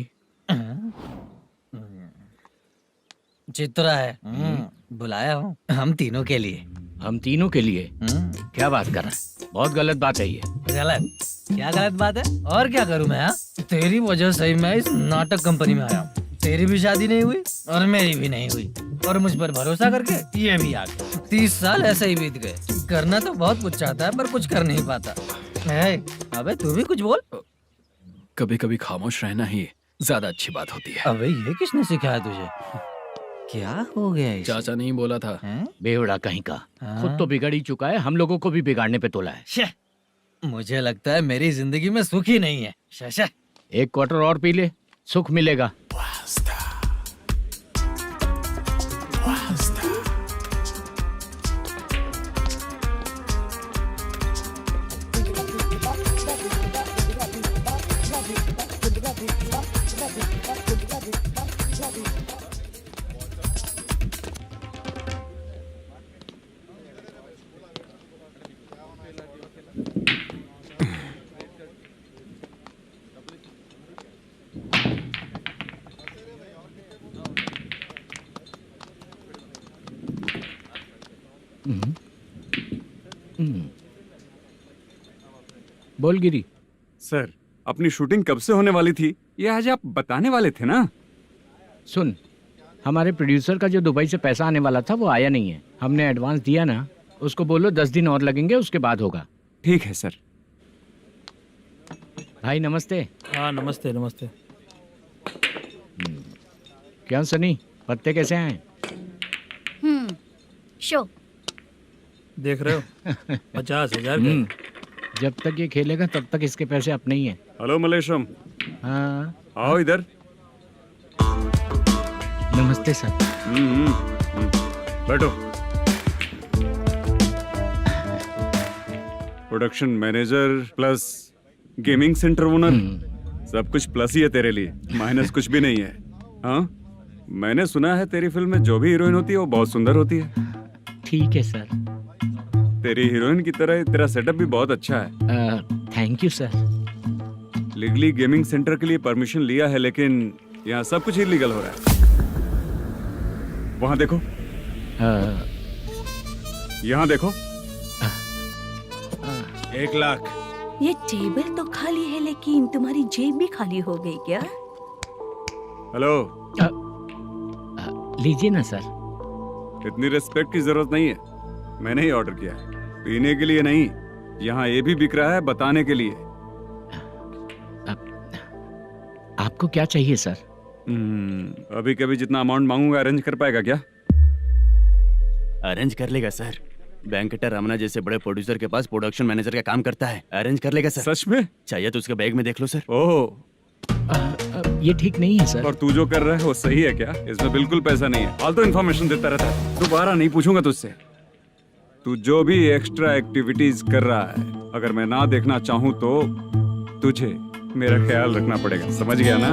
चित्रा है। बुलाया हूँ हम तीनों के लिए। हम तीनों के लिए? क्या बात कर रहा है? बहुत गलत बात है ये। गलत? क्या गलत बात है? और क्या करूँ मैं? तेरी वजह से ही मैं इस नाटक कंपनी में आया हूँ। तेरी भी शादी नहीं हुई और मेरी भी नहीं हुई, और मुझ पर भरोसा करके ये भी आ गया। 30 साल ऐसे ही बीत गए। करना तो बहुत कुछ चाहता है पर कुछ कर नहीं पाता। अबे तू भी कुछ बोल। कभी कभी खामोश रहना ही ज्यादा अच्छी बात होती है। अबे ये किसने सिखाया तुझे? क्या हो गया इसे? चाचा नहीं बोला था। बेवड़ा कहीं का। खुद तो बिगड़ ही चुका है, हम लोगों को भी बिगाड़ने पे तोला है। मुझे लगता है मेरी जिंदगी में सुख ही नहीं है। शशा 1 क्वार्टर और पी ले, सुख मिलेगा। बोल गिरी। सर, अपनी शूटिंग कब से होने वाली थी ये आज आप बताने वाले थे ना? सुन, हमारे प्रोड्यूसर का जो दुबई से पैसा आने वाला था वो आया नहीं है। हमने एडवांस दिया ना, उसको बोलो 10 दिन और लगेंगे, उसके बाद होगा। ठीक है सर। भाई नमस्ते। हाँ नमस्ते नमस्ते। क्या सनी, पत्ते कैसे आए? शो देख रहे हो 50,000 का। जब तक ये खेलेगा तब तक इसके पैसे अपने ही हैं। हेलो मलेशम। हाँ आओ इधर। नमस्ते सर। बैठो। Production manager plus gaming centre owner, सब कुछ प्लस ही है तेरे लिए, माइनस कुछ भी नहीं है। हाँ, मैंने सुना है तेरी फिल्म में जो भी हीरोइन होती है वो बहुत सुंदर होती है। ठीक है सर। तेरी हीरोइन की तरह तेरा सेटअप भी बहुत अच्छा है। Thank you sir. Legally gaming centre के लिए परमिशन लिया है, लेकिन यहाँ सब कुछ इलीगल हो रहा है। वहाँ देखो। यहाँ देखो। 1 लाख। ये टेबल तो खाली है लेकिन तुम्हारी जेब भी खाली हो गई क्या? हेलो। लीजिए ना सर। इतनी रिस्पेक्ट की जरूरत नहीं है, मैंने ही ऑर्डर किया है। पीने के लिए नहीं, यहाँ ये भी बिक रहा है बताने के लिए। आपको क्या चाहिए सर? अभी कभी जितना अमाउंट मांगूंगा अरेंज कर पाएगा क्या? अरेंज कर लेगा सर। वेंकटर रमना जैसे बड़े प्रोड्यूसर के पास प्रोडक्शन मैनेजर का काम करता है, अरेंज कर लेगा सर। सच में? चाहिए तो उसके बैग में देख लो सर। ओह ये ठीक नहीं है सर। और तू जो कर रहा है वो सही है क्या? इसमें बिल्कुल पैसा नहीं है, फालतू इन्फॉर्मेशन देता रहता है। दोबारा नहीं पूछूंगा तुझसे। तू जो भी एक्स्ट्रा एक्टिविटीज कर रहा है, अगर मैं ना देखना चाहूँ तो तुझे मेरा ख्याल रखना पड़ेगा, समझ गया ना?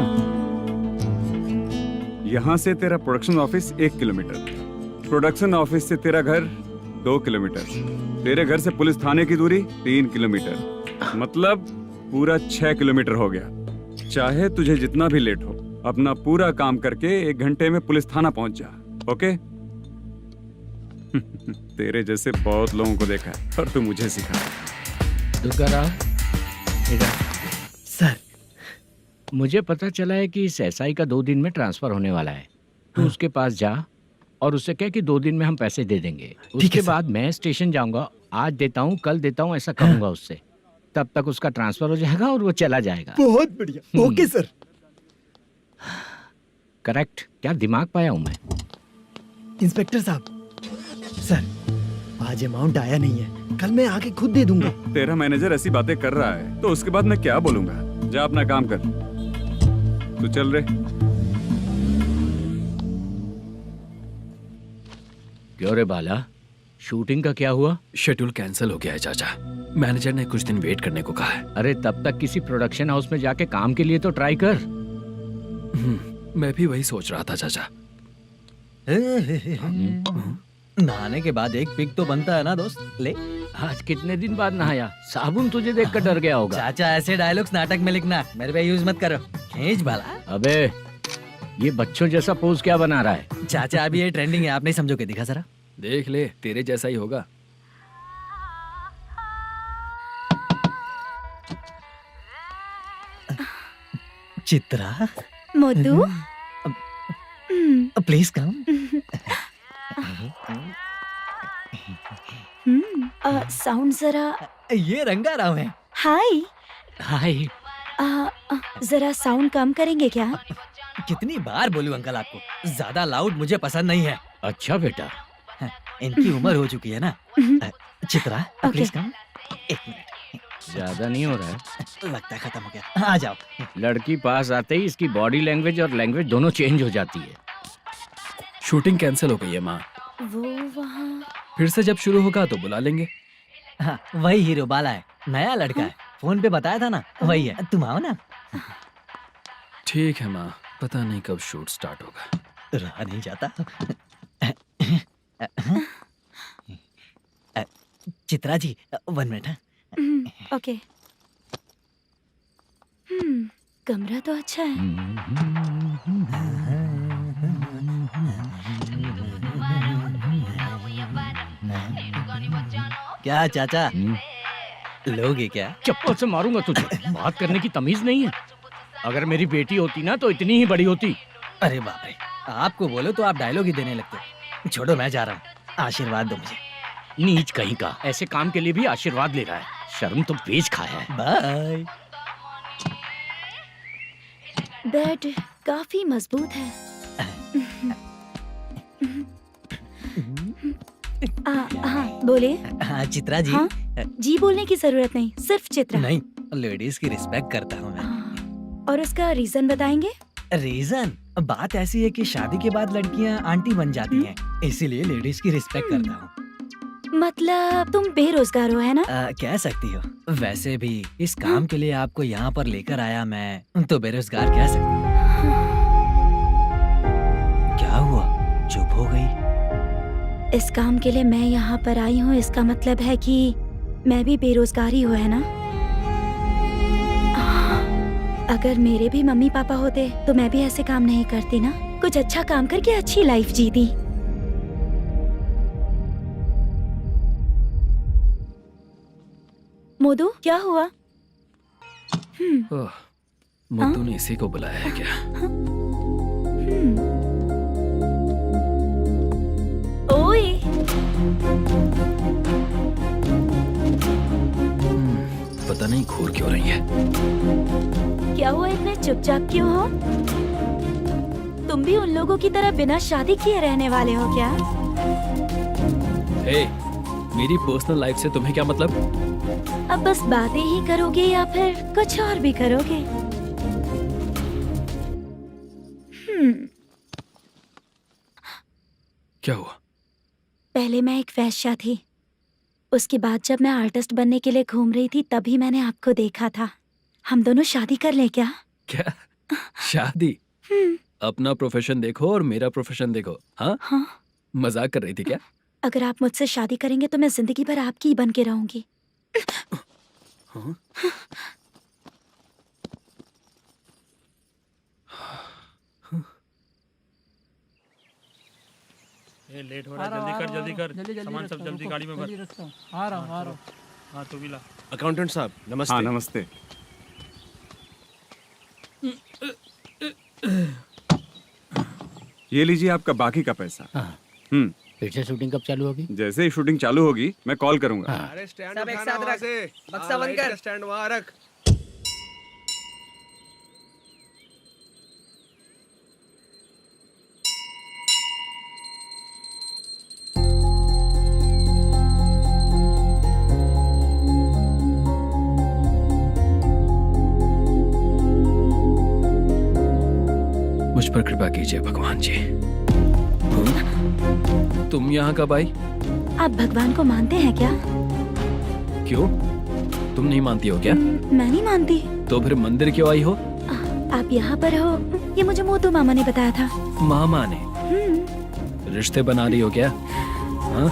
यहाँ से तेरा production office 1 kilometre, production office से तेरा घर 2 किलोमीटर, तेरे घर से पुलिस थाने की दूरी 3 किलोमीटर, मतलब पूरा 6 किलोमीटर हो गया। चाहे तुझे जितना भी लेट हो, अपना पूरा काम करके 1 घंटे में पुलिस थाना पहुंच जा, ओके? तेरे जैसे बहुत लोगों को देखा है और तू मुझे सिखा। सर, मुझे पता चला है कि इस एसआई का 2 दिन में ट्रांसफर होने वाला है। तो उसके पास जा और उससे कह कि 2 दिन में हम पैसे दे देंगे। उसके बाद मैं स्टेशन जाऊंगा, आज देता हूँ कल देता हूँ ऐसा कहूंगा उससे। तब तक उसका ट्रांसफर हो जाएगा और वो चला जाएगा। बहुत बढ़िया, ओके सर। करेक्ट, क्या दिमाग पाया हूँ मैं। इंस्पेक्टर साहब, सर आज अमाउंट आया नहीं है, कल मैं आके खुद दे दूंगा। तेरा मैनेजर ऐसी बातें कर रहा है तो उसके बाद मैं क्या बोलूंगा? जा अपना काम कर, तू चल रे। क्यों रे बाला, शूटिंग का क्या हुआ? शेड्यूल कैंसिल हो गया है चाचा। मैनेजर ने कुछ दिन वेट करने को कहा है। अरे तब तक किसी प्रोडक्शन हाउस में जाके काम के लिए तो ट्राई कर। मैं भी वही सोच रहा था चाचा। नहाने के बाद एक पिक तो बनता है ना दोस्त। ले, आज कितने दिन बाद नहाया? साबुन तुझे देखकर डर गया होगा। चाचा ऐसे डायलॉग्स नाटक में लिखना, मेरे पे यूज मत करो। खींच बाला। अबे ये बच्चों जैसा पोज क्या बना रहा है? चाचा अभी ये ट्रेंडिंग है, आप नहीं समझोगे। दिखा जरा। देख ले, तेरे जैसा ही होगा। Chitra, Modu, please come. Sound जरा। ये रंगाराव है। हाय। हाय। जरा साउंड कम करेंगे क्या? कितनी बार बोलूं अंकल आपको, ज्यादा लाउड मुझे पसंद नहीं है। अच्छा बेटा, इनकी उम्र हो चुकी है ना। Chitra, please come. 1 मिनट। ज्यादा नहीं हो रहा है? लगता है खत्म हो गया। आ जाओ। लड़की पास आते ही इसकी बॉडी लैंग्वेज और लैंग्वेज दोनों चेंज हो जाती है। शूटिंग कैंसिल हो गई है माँ। वो वहाँ। फिर से जब शुरू होगा तो बुला लेंगे। हाँ, वही हीरो बाला है, नया लड़का है। फोन पे बताया था ना, वही है। तुम आओ ना। ठीक है माँ, पता नहीं कब शूट स्टार्ट होगा। रहा नहीं जाता। चित्रा जी 1 मिनट। ओके। कमरा तो अच्छा है। क्या चाचा, लोगे क्या? चप्पल से मारूंगा तुझे। बात करने की तमीज नहीं है। अगर मेरी बेटी होती ना तो इतनी ही बड़ी होती। अरे बाप रे, आपको बोलो तो आप डायलॉग ही देने लगते। छोड़ो, मैं जा रहा हूँ। आशीर्वाद दो मुझे। नीच कहीं का, ऐसे काम के लिए भी आशीर्वाद ले रहा है। शर्म तो बेच खाया है। बाय। बेड काफी मजबूत है। हाँ बोले। हाँ चित्रा जी। हाँ? जी बोलने की जरूरत नहीं, सिर्फ चित्रा। नहीं, लेडीज की रिस्पेक्ट करता हूँ मैं। और उसका रीजन बताएंगे? रीजन? बात ऐसी है कि शादी के बाद लड़कियाँ आंटी बन जाती हैं, इसीलिए लेडीज की रिस्पेक्ट करता हूँ। मतलब तुम बेरोजगार हो, है ना? कह सकती हो। वैसे भी इस काम के लिए आपको यहाँ पर लेकर आया मैं, तो बेरोजगार कह सकती हूँ। क्या हुआ, चुप हो गई? इस काम के लिए मैं यहाँ पर आई हूँ, इसका मतलब है कि मैं भी बेरोजगार ही हूँ, है ना? अगर मेरे भी मम्मी पापा होते तो मैं भी ऐसे काम नहीं करती ना। कुछ अच्छा काम करके अच्छी लाइफ जीती। मोदू, क्या हुआ? मोदू ने इसी को बुलाया है क्या? ओए। पता नहीं घूर क्यों रही है। क्या हुआ, इतने चुपचाप क्यों हो? तुम भी उन लोगों की तरह बिना शादी किए रहने वाले हो क्या? हे, मेरी पर्सनल लाइफ से तुम्हें क्या मतलब? अब बस बातें ही करोगे या फिर कुछ और भी करोगे? क्या हुआ? पहले मैं एक वेश्या थी, उसके बाद जब मैं आर्टिस्ट बनने के लिए घूम रही थी तभी मैंने आपको देखा था। हम दोनों शादी कर ले क्या? क्या शादी? अपना प्रोफेशन देखो और मेरा प्रोफेशन देखो। हाँ हाँ। मजाक कर रही थी क्या? अगर आप मुझसे शादी करेंगे तो मैं जिंदगी भर आपकी ही बन के रहूंगी। हाँ? ये लेट हो रहा है, जल्दी कर सामान सब जल्दी गाड़ी में भर। आ रहा हूँ। हाँ तू भी ला। अकाउंटेंट साहब नमस्ते। हाँ नमस्ते। ये लीजिए आपका बाकी का पैसा। फिर से शूटिंग कब चालू होगी? जैसे ही शूटिंग चालू होगी मैं कॉल करूंगा। अरे स्टैंड सब एक उठाना साथ वहाँ रख। से। बक्सा बंद कर। स्टैंड वहाँ रख। मुझ पर कृपा कीजिए भगवान जी। तुम यहाँ कब आई? आप भगवान को मानते हैं क्या? क्यों? तुम नहीं मानती हो क्या? मैं नहीं मानती। तो फिर मंदिर क्यों आई हो? आप यहाँ पर हो ये मुझे मोटू मामा ने बताया था। मामा ने? रिश्ते बना रही हो क्या? हाँ?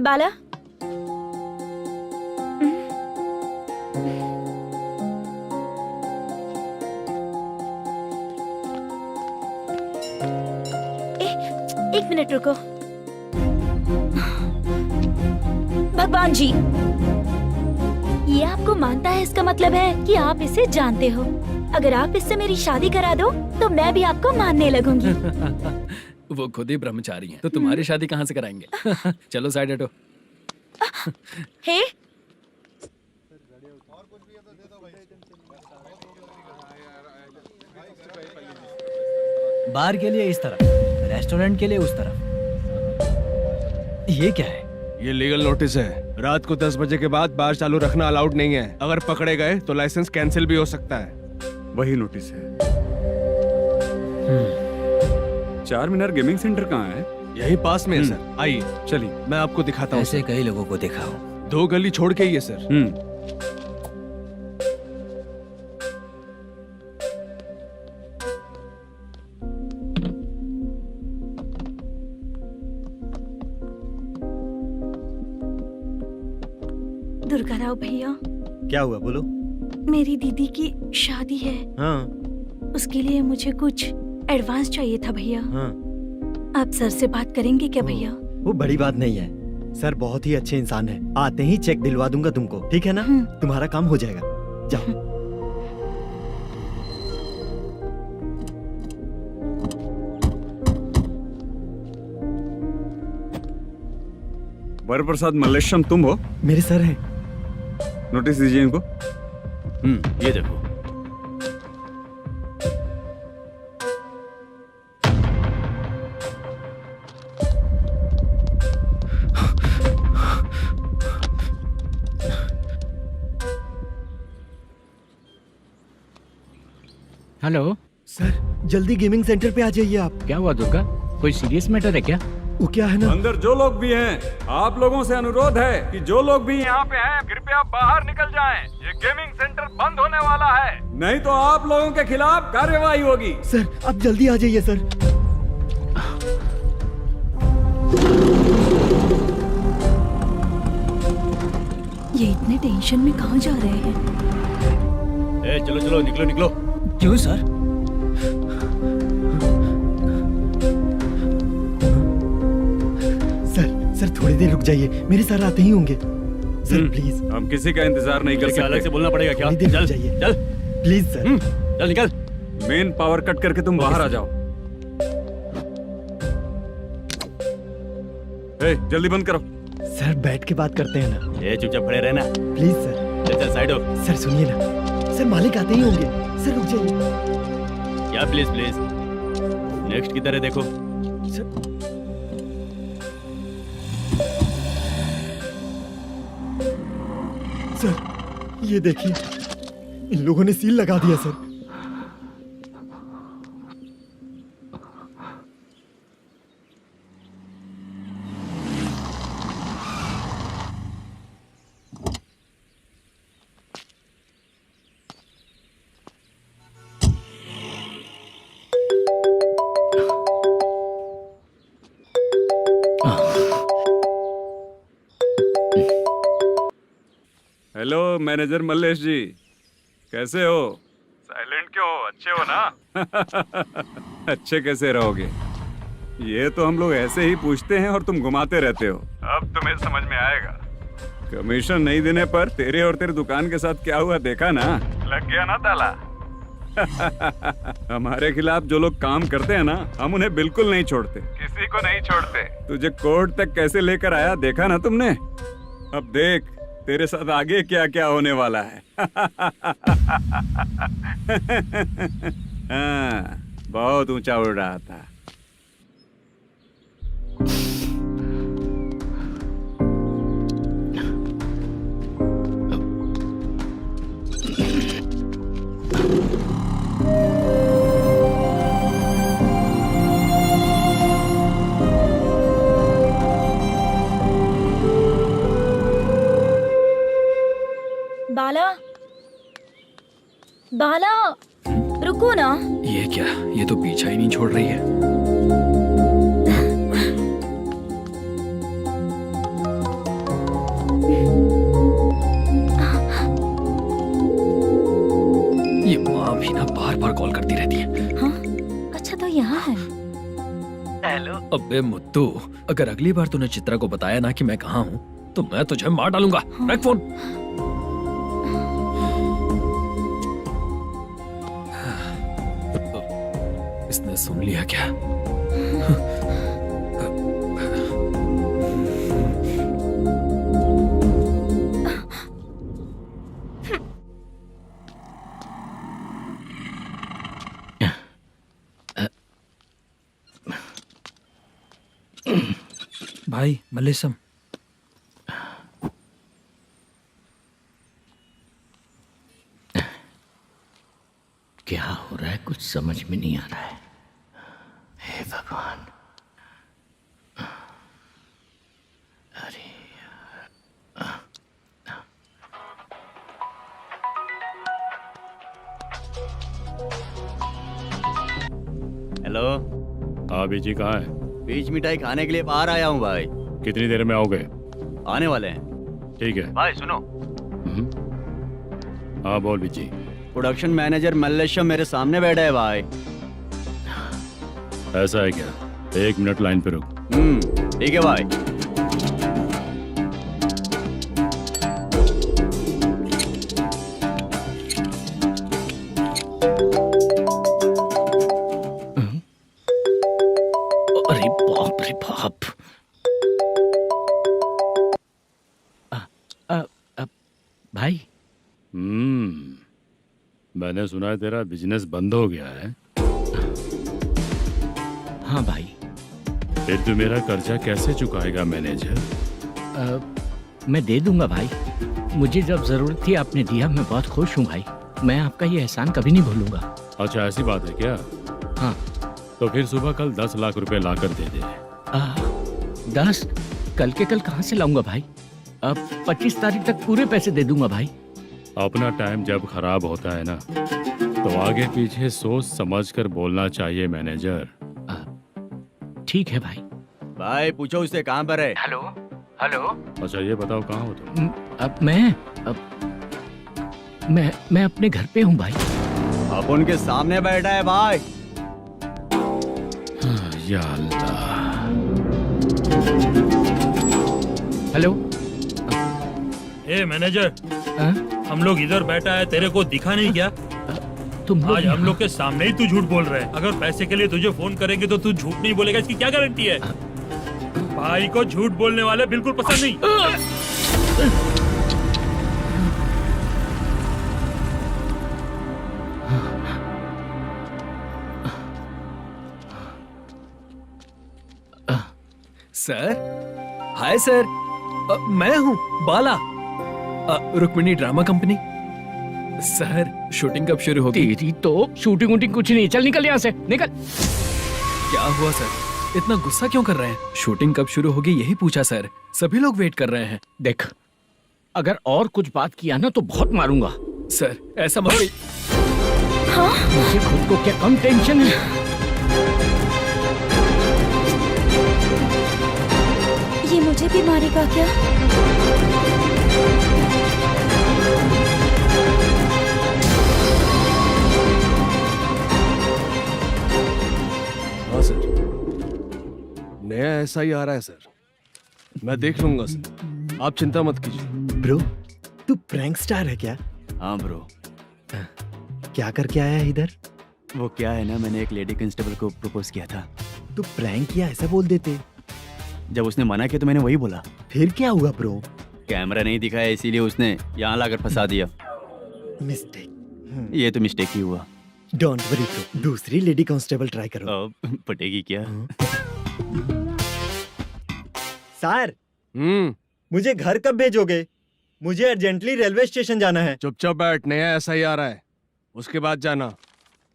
बाला एक मिनट रुको। भगवान जी, ये आपको मानता है इसका मतलब है कि आप इसे जानते हो। अगर आप इससे मेरी शादी करा दो तो मैं भी आपको मानने लगूंगी। वो खुद ही ब्रह्मचारी हैं, तो तुम्हारी शादी कहाँ से कराएंगे? चलो साइड हटो। हे बार के लिए इस तरफ, रेस्टोरेंट के लिए उस तरफ। ये क्या है? ये लीगल नोटिस है। रात को 10 बजे के बाद बार चालू रखना अलाउड नहीं है। अगर पकड़े गए तो लाइसेंस कैंसिल भी हो सकता है। वही नोटिस है। चार मीनार गेमिंग सेंटर कहाँ है? यही पास में है सर। आइए चलिए मैं आपको दिखाता हूँ। ऐसे कई लोगों को देखा हूँ। 2 गली छोड़ के ही है सर। दुर्गा राव भैया, क्या हुआ बोलो। मेरी दीदी की शादी है, हाँ उसके लिए मुझे कुछ एडवांस चाहिए था भैया। हाँ। आप सर से बात करेंगे क्या भैया? वो बड़ी बात नहीं है, सर बहुत ही अच्छे इंसान है। आते ही चेक दिलवा दूंगा तुमको, ठीक है ना? तुम्हारा काम हो जाएगा। जाओ। वरप्रसाद मल्लेश्वरम तुम हो? मेरे सर हैं। नोटिस दीजिए इनको। ये देखो। हेलो सर जल्दी गेमिंग सेंटर पे आ जाइए आप। क्या हुआ दुर्गा? कोई सीरियस मैटर है क्या? वो क्या है ना, अंदर जो लोग भी हैं, आप लोगों से अनुरोध है कि जो लोग भी यहाँ पे हैं कृपया बाहर निकल जाएं। ये गेमिंग सेंटर बंद होने वाला है, नहीं तो आप लोगों के खिलाफ कार्यवाही होगी। सर आप जल्दी आ जाइए सर। ये इतने टेंशन में कहाँ जा रहे हैं? चलो चलो निकलो निकलो। क्यों सर? सर थोड़ी देर रुक जाइए, मेरे सर आते ही होंगे। Sir please. हम किसी का इंतजार नहीं कर सकते। अलग से बोलना पड़ेगा क्या? थोड़ी देर चल रुक जाइए चल प्लीज सर। चल निकल। मेन पावर कट करके तुम बाहर आ जाओ। जल्दी बंद करो। सर बैठ के बात करते हैं ना। ये चुपचाप खड़े रहना। Please sir. चल चल साइड हो। सर सुनिए ना, सर मालिक आते ही होंगे। सर रुक जाइए। क्या प्लीज प्लीज? नेक्स्ट की तरह देखो। सर सर ये देखिए, इन लोगों ने सील लगा दिया सर। हेलो मैनेजर मल्लेश जी, कैसे हो? साइलेंट क्यों हो? अच्छे हो ना? अच्छे कैसे रहोगे? ये तो हम लोग ऐसे ही पूछते हैं और तुम घुमाते रहते हो। अब तुम्हें समझ में आएगा। कमीशन नहीं देने पर तेरे और तेरी दुकान के साथ क्या हुआ देखा ना? लग गया ना ताला? हमारे खिलाफ जो लोग काम करते हैं ना, हम उन्हें बिल्कुल नहीं छोड़ते, किसी को नहीं छोड़ते। तुझे कोर्ट तक कैसे लेकर आया देखा ना तुमने? अब देख तेरे साथ आगे क्या क्या होने वाला है। हाँ, बहुत ऊंचा उड़ रहा था। बाला, बाला, रुको ना। ये क्या, ये तो पीछा ही नहीं छोड़ रही है। ये माँ भी ना बार बार कॉल करती रहती है। हाँ? अच्छा तो यहाँ है। हेलो। अबे मुत्तू, अगर अगली बार तूने चित्रा को बताया ना कि मैं कहाँ हूँ तो मैं तुझे मार डालूंगा। रख फोन। इसने सुन लिया क्या? भाई मल्लेशम, क्या हो रहा है कुछ समझ में नहीं आ रहा है। हे भगवान, अरे हेलो। हाँ बीजी कहाँ है? बीच मिठाई खाने के लिए बाहर आया हूँ भाई। कितनी देर में आओगे? आने वाले हैं। ठीक है। भाई सुनो, हाँ बोल बीजी। प्रोडक्शन मैनेजर मल्लेशम मेरे सामने बैठा है भाई। ऐसा है क्या? 1 मिनट लाइन पे रुक। ठीक है भाई। अरे बाप रे बाप। भाई मैंने सुना है तेरा बिजनेस बंद हो गया है। हाँ भाई। फिर तू मेरा कर्जा कैसे चुकाएगा मैनेजर? मैं दे दूंगा भाई, मुझे जब जरूरत थी आपने दिया, मैं बहुत खुश हूँ भाई। मैं आपका ये एहसान कभी नहीं भूलूंगा। अच्छा ऐसी बात है क्या? हाँ। तो फिर सुबह कल 10 लाख रुपए लाकर दे दे। 10? कल के कल कहाँ से लाऊंगा भाई? अब 25 तारीख तक पूरे पैसे दे दूंगा भाई। अपना टाइम जब खराब होता है ना, तो आगे पीछे सोच समझ कर बोलना चाहिए मैनेजर। ठीक है भाई। भाई पूछो उससे कहाँ पर है। Hello hello. अच्छा ये बताओ कहाँ हो तुम? अब मैं अपने घर पे हूँ भाई। अब उनके सामने बैठा है भाई। या अल्लाह। हेलो। ए मैनेजर, हम लोग इधर बैठा है, तेरे को दिखा नहीं क्या? तुम आज हम लोग के सामने ही तू झूठ बोल रहा है। अगर पैसे के लिए तुझे फोन करेंगे तो तू झूठ नहीं बोलेगा, इसकी क्या गारंटी है? भाई को झूठ बोलने वाले बिल्कुल पसंद नहीं। सर, हाय सर, मैं हूँ Bala. Rukmini drama company. Sir shooting कब शुरू होगी? तेरी तो शूटिंग वूटिंग कुछ नहीं, चल निकल यहाँ से, निकल। क्या हुआ सर, इतना गुस्सा क्यों कर रहे हैं? शूटिंग कब शुरू होगी यही पूछा सर, सभी लोग वेट कर रहे हैं। देख, अगर और कुछ बात किया ना तो बहुत मारूंगा। सर ऐसा मत। मुझे खुद को क्या कम टेंशन है। ये मुझे भी मारेगा क्या? हाँ सर, नया ऐसा ही आ रहा है सर, मैं देख लूंगा सर, आप चिंता मत कीजिए। ब्रो, तू प्रैंक स्टार है क्या? हाँ ब्रो। क्या करके आया है इधर? वो क्या है ना, मैंने एक लेडी कांस्टेबल को प्रपोज किया था। तू प्रैंक किया ऐसा बोल देते। जब उसने मना किया तो मैंने वही बोला। फिर क्या हुआ ब्रो? कैमरा नहीं दिखाया इसीलिए उसने यहाँ लाकर फंसा दिया। मिस्टेक। ये तो मिस्टेक ही हुआ। डोंट वरी ब्रो, दूसरी लेडी कांस्टेबल ट्राई करो। पटेगी क्या? सर, मुझे घर कब भेजोगे? मुझे अर्जेंटली रेलवे स्टेशन जाना है। चुपचाप बैठ, नया ऐसा ही आ रहा है, उसके बाद जाना।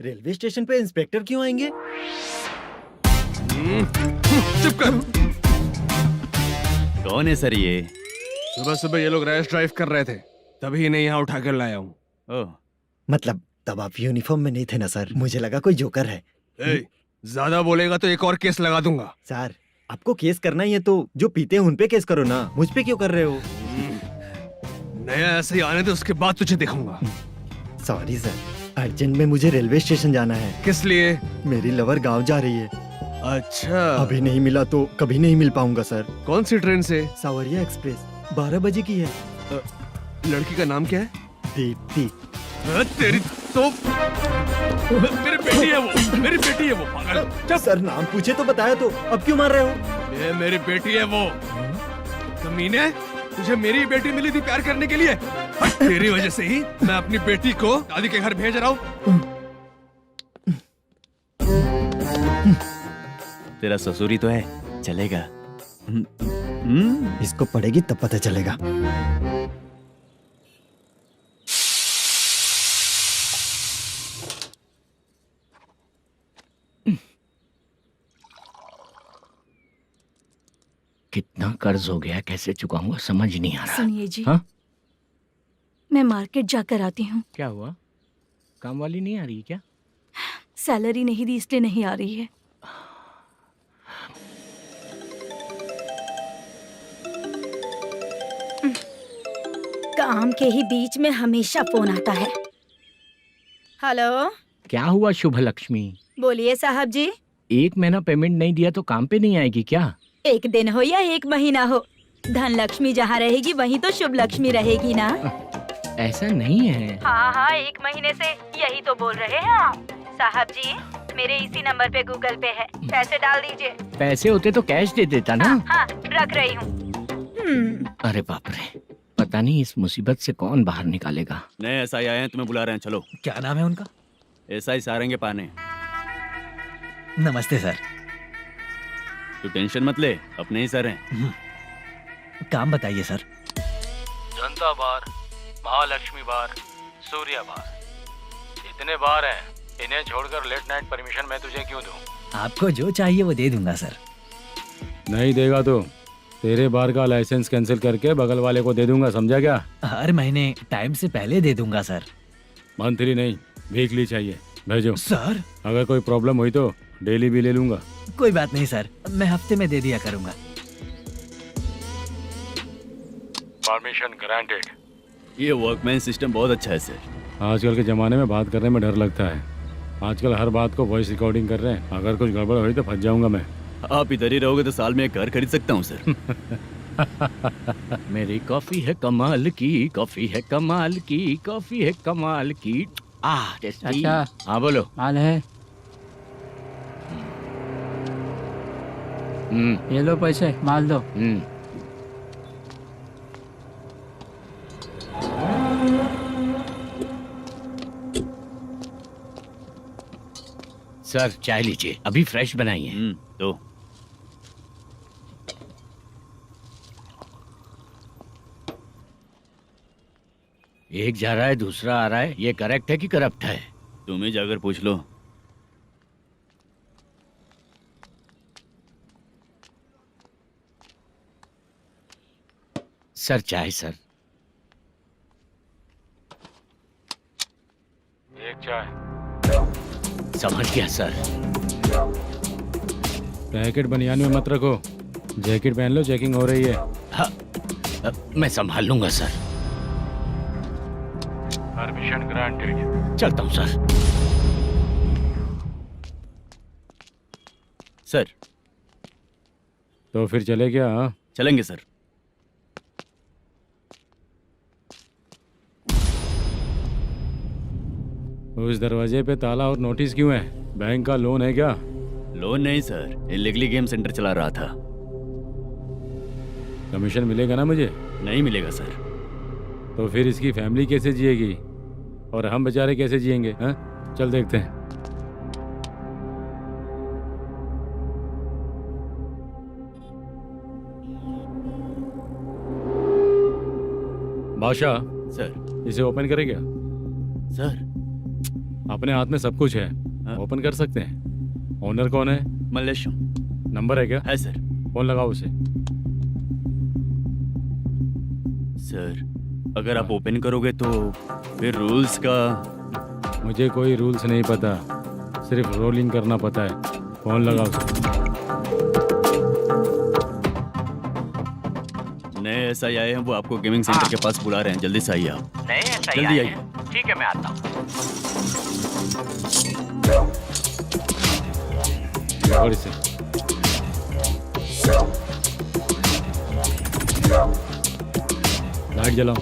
रेलवे स्टेशन पे इंस्पेक्टर क्यों आएंगे? चुप कर। कौन है सर ये? सुबह सुबह ये लोग रैश ड्राइव कर रहे थे, तभी इन्हें यहाँ उठा कर लाया हूँ। मतलब तब आप यूनिफॉर्म में नहीं थे ना सर, मुझे लगा कोई जोकर है। ज्यादा बोलेगा तो एक और केस लगा दूंगा। सर, आपको केस करना ही है तो जो पीते हैं उन पे केस करो ना, मुझ पे क्यों कर रहे हो? नया ऐसे ही आने दे, उसके बाद तुझे दिखाऊंगा। सॉरी सर, अर्जेंट में मुझे रेलवे स्टेशन जाना है। किस लिए? मेरी लवर गांव जा रही है। अच्छा, अभी नहीं मिला तो कभी नहीं मिल पाऊंगा सर। कौन सी ट्रेन से? सावरिया एक्सप्रेस, 12 बजे की है। लड़की का नाम क्या है? दीप्ति। तेरी तो मेरी बेटी है वो, मेरी बेटी है वो, पागल। सर नाम पूछे तो बताया तो अब क्यों मार रहे हो? ये मेरी बेटी है वो। कमीने, तुझे मेरी बेटी मिली थी प्यार करने के लिए, तेरी वजह से ही मैं अपनी बेटी को दादी के घर भेज रहा हूँ। तेरा ससुरी तो है, चलेगा। इसको पड़ेगी तब पता चलेगा। कितना कर्ज हो गया, कैसे चुकाऊंगा समझ नहीं आ रहा। सुनिए जी, हाँ? मैं मार्केट जाकर आती हूँ। क्या हुआ, काम वाली नहीं आ रही क्या? सैलरी नहीं दी इसलिए नहीं आ रही है। काम के ही बीच में हमेशा फोन आता है। हेलो, क्या हुआ शुभ लक्ष्मी? बोलिए साहब जी। 1 महीना पेमेंट नहीं दिया तो काम पे नहीं आएगी क्या? 1 दिन हो या 1 महीना हो, धन लक्ष्मी जहाँ रहेगी वहीं तो शुभ लक्ष्मी रहेगी ना। ऐसा नहीं है। हाँ हाँ, 1 महीने से यही तो बोल रहे हैं आप। साहब जी, मेरे इसी नंबर पे गूगल पे है, पैसे डाल दीजिए। पैसे होते तो कैश दे देता ना। हाँ, रख रही हूँ। अरे बाप रे, पता नहीं इस मुसीबत से कौन बाहर निकालेगा। नए एसआई आए हैं, तुम्हें बुला रहे हैं, चलो। क्या नाम है उनका? एसआई सारंगे पाने। नमस्ते सर। तू टेंशन मत ले, अपने ही सर हैं। काम बताइए सर। जनता बार, महालक्ष्मी बार, सूर्या बार, इतने बार हैं, इन्हें छोड़कर लेट नाइट परमिशन मैं तुझे क्यों दूं? आपको जो चाहिए वो दे दूंगा सर। नहीं देगा तो तेरे बार का लाइसेंस कैंसिल करके बगल वाले को दे दूंगा, समझा क्या? हर महीने टाइम से पहले दे दूंगा सर। मंथली नहीं, वीकली चाहिए, भेजो। सर, अगर कोई प्रॉब्लम हुई तो डेली भी ले लूंगा। कोई बात नहीं सर, मैं हफ्ते में दे दिया करूंगा। Permission granted. ये वर्कमैन सिस्टम बहुत अच्छा है सर। आजकल के ज़माने में बात करने में डर लगता है। आजकल हर बात को वॉइस रिकॉर्डिंग कर रहे हैं, अगर कुछ गड़बड़ हुई तो फंस जाऊंगा मैं। आप इधर ही रहोगे तो साल में एक घर खरीद सकता हूँ सर। मेरी कॉफी है कमाल की, कॉफी है कमाल की, कॉफी है कमाल की। टेस्टी। अच्छा, हाँ बोलो। माल है। ये लो पैसे, माल दो। सर चाय लीजिए, अभी फ्रेश बनाई है। तो एक जा रहा है दूसरा आ रहा है, ये करेक्ट है कि करप्ट है? तुम ही जाकर पूछ लो। सर चाय सर। एक चाय। समझ गया सर। पैकेट बनियान में मत रखो, जैकेट पहन लो, चेकिंग हो रही है। हाँ, मैं संभाल लूंगा सर। Permission granted. चलता हूँ सर। सर। तो फिर चले क्या? हाँ? चलेंगे सर। उस दरवाजे पे ताला और नोटिस क्यों है? बैंक का लोन है क्या? लोन नहीं सर, इलीगली गेम सेंटर चला रहा था। कमीशन मिलेगा ना मुझे? नहीं मिलेगा सर। तो फिर इसकी फैमिली कैसे जिएगी और हम बेचारे कैसे जिएंगे? हाँ, चल देखते हैं। बादशाह सर। इसे ओपन करे क्या? सर अपने हाथ में सब कुछ है, ओपन कर सकते हैं। ओनर कौन है? मल्लेशम। नंबर है क्या? है सर। फोन लगाओ उसे। सर अगर आप ओपन करोगे तो फिर रूल्स का। मुझे कोई रूल्स नहीं पता, सिर्फ रोलिंग करना पता है। फोन लगाओ उसे। नए SI आए हैं, वो आपको गेमिंग सेंटर के पास बुला रहे हैं, जल्दी से आइए आप। नए SI जल्दी आए आइए। हैं। ठीक है मैं आता हूँ। और इसे लाइट जलाओ।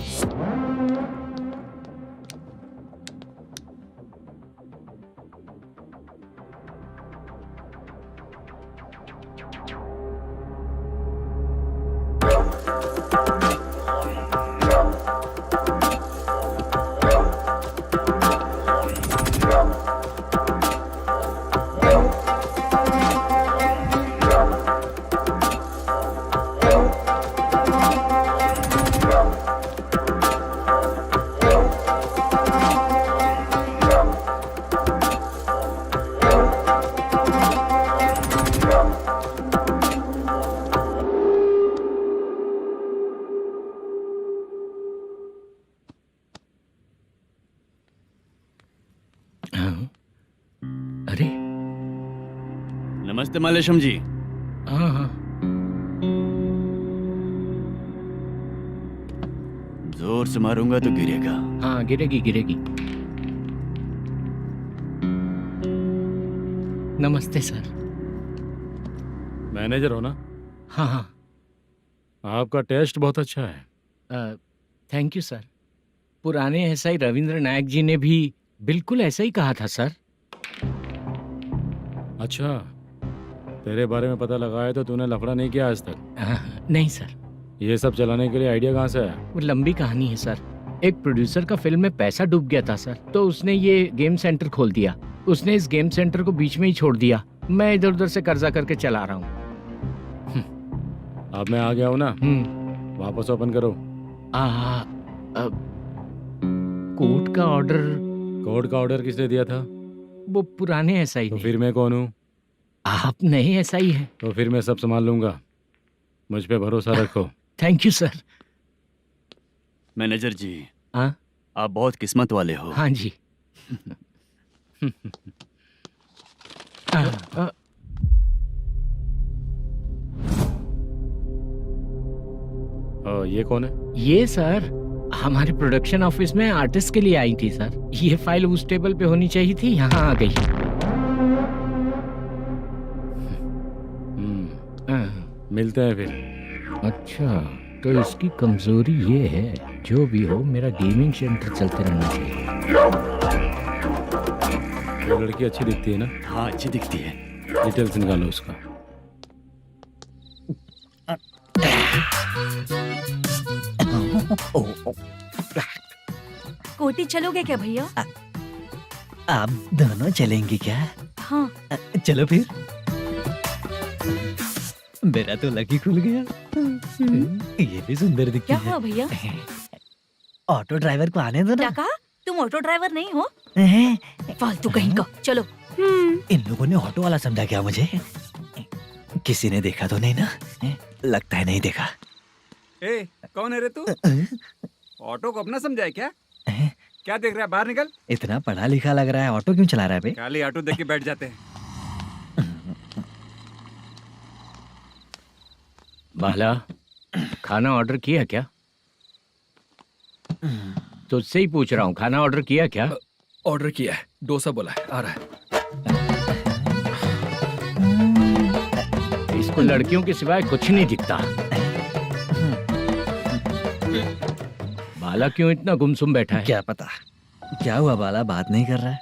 अरे नमस्ते मल्लेशम जी। हाँ हाँ। जोर से मारूंगा तो गिरेगा। हाँ गिरेगी गिरेगी। नमस्ते सर। मैनेजर हो ना? हाँ हाँ। आपका टेस्ट बहुत अच्छा है। Thank you sir. पुराने SI रविंद्र नायक जी ने भी बिल्कुल ऐसा ही कहा था सर। अच्छा, तेरे बारे में पता लगा है तो तूने लफड़ा नहीं किया आज तक? नहीं सर। ये सब चलाने के लिए आइडिया कहाँ से आया? वो लंबी कहानी है सर। एक प्रोड्यूसर का फिल्म में पैसा डूब गया था सर, तो उसने ये गेम सेंटर खोल दिया। उसने इस गेम सेंटर को बीच में ही छोड़ दिया। मैं इधर उधर से कर्जा करके चला रहा हूँ। अब मैं आ गया हूँ ना, वापस ओपन करो। कोर्ट का ऑर्डर। कोर्ट का ऑर्डर किसने दिया था? वो पुराने SI तो फिर मैं कौन हूँ? आप नए SI हैं। तो फिर मैं सब संभाल लूंगा, मुझ पे भरोसा रखो। Thank you sir. मैनेजर जी। हाँ? आप बहुत किस्मत वाले हो। हाँ जी। ये कौन है? ये सर हमारे प्रोडक्शन ऑफिस में आर्टिस्ट के लिए आई थी सर। ये फाइल उस टेबल पे होनी चाहिए थी, यहाँ आ गई। मिलते हैं फिर। अच्छा, तो इसकी कमजोरी ये है, जो भी हो मेरा गेमिंग सेंटर चलते रहना चाहिए। वो लड़की अच्छी दिखती है ना? हाँ अच्छी दिखती है। डिटेल्स निकालो उसका। कोटी चलोगे क्या भैया? आप दोनों चलेंगे क्या? हाँ। चलो फिर। मेरा तो लकी खुल गया। ये भी सुंदर दिखती क्या है। हुआ भैया? ऑटो ड्राइवर को आने दो क्या ना। कहा? तुम ऑटो ड्राइवर नहीं हो? हैं? फालतू कहीं का। चलो। इन लोगों ने ऑटो वाला समझा क्या मुझे? किसी ने देखा तो नहीं ना? लगता है नहीं देखा। ए, कौन है रे तू? ऑटो को अपना समझा है क्या? क्या देख रहा है? बाहर निकल। इतना पढ़ा लिखा लग रहा है, ऑटो क्यों चला रहा है बे? खाली ऑटो देख के बैठ जाते हैं। बाला, खाना ऑर्डर किया क्या? तुझसे ही पूछ रहा हूँ, खाना ऑर्डर किया क्या? ऑर्डर किया है, डोसा बोला है, आ रहा है। इसको लड़कियों के सिवाय कुछ नहीं दिखता। बाला क्यों इतना गुमसुम बैठा है? क्या पता क्या हुआ, बाला बात नहीं कर रहा है।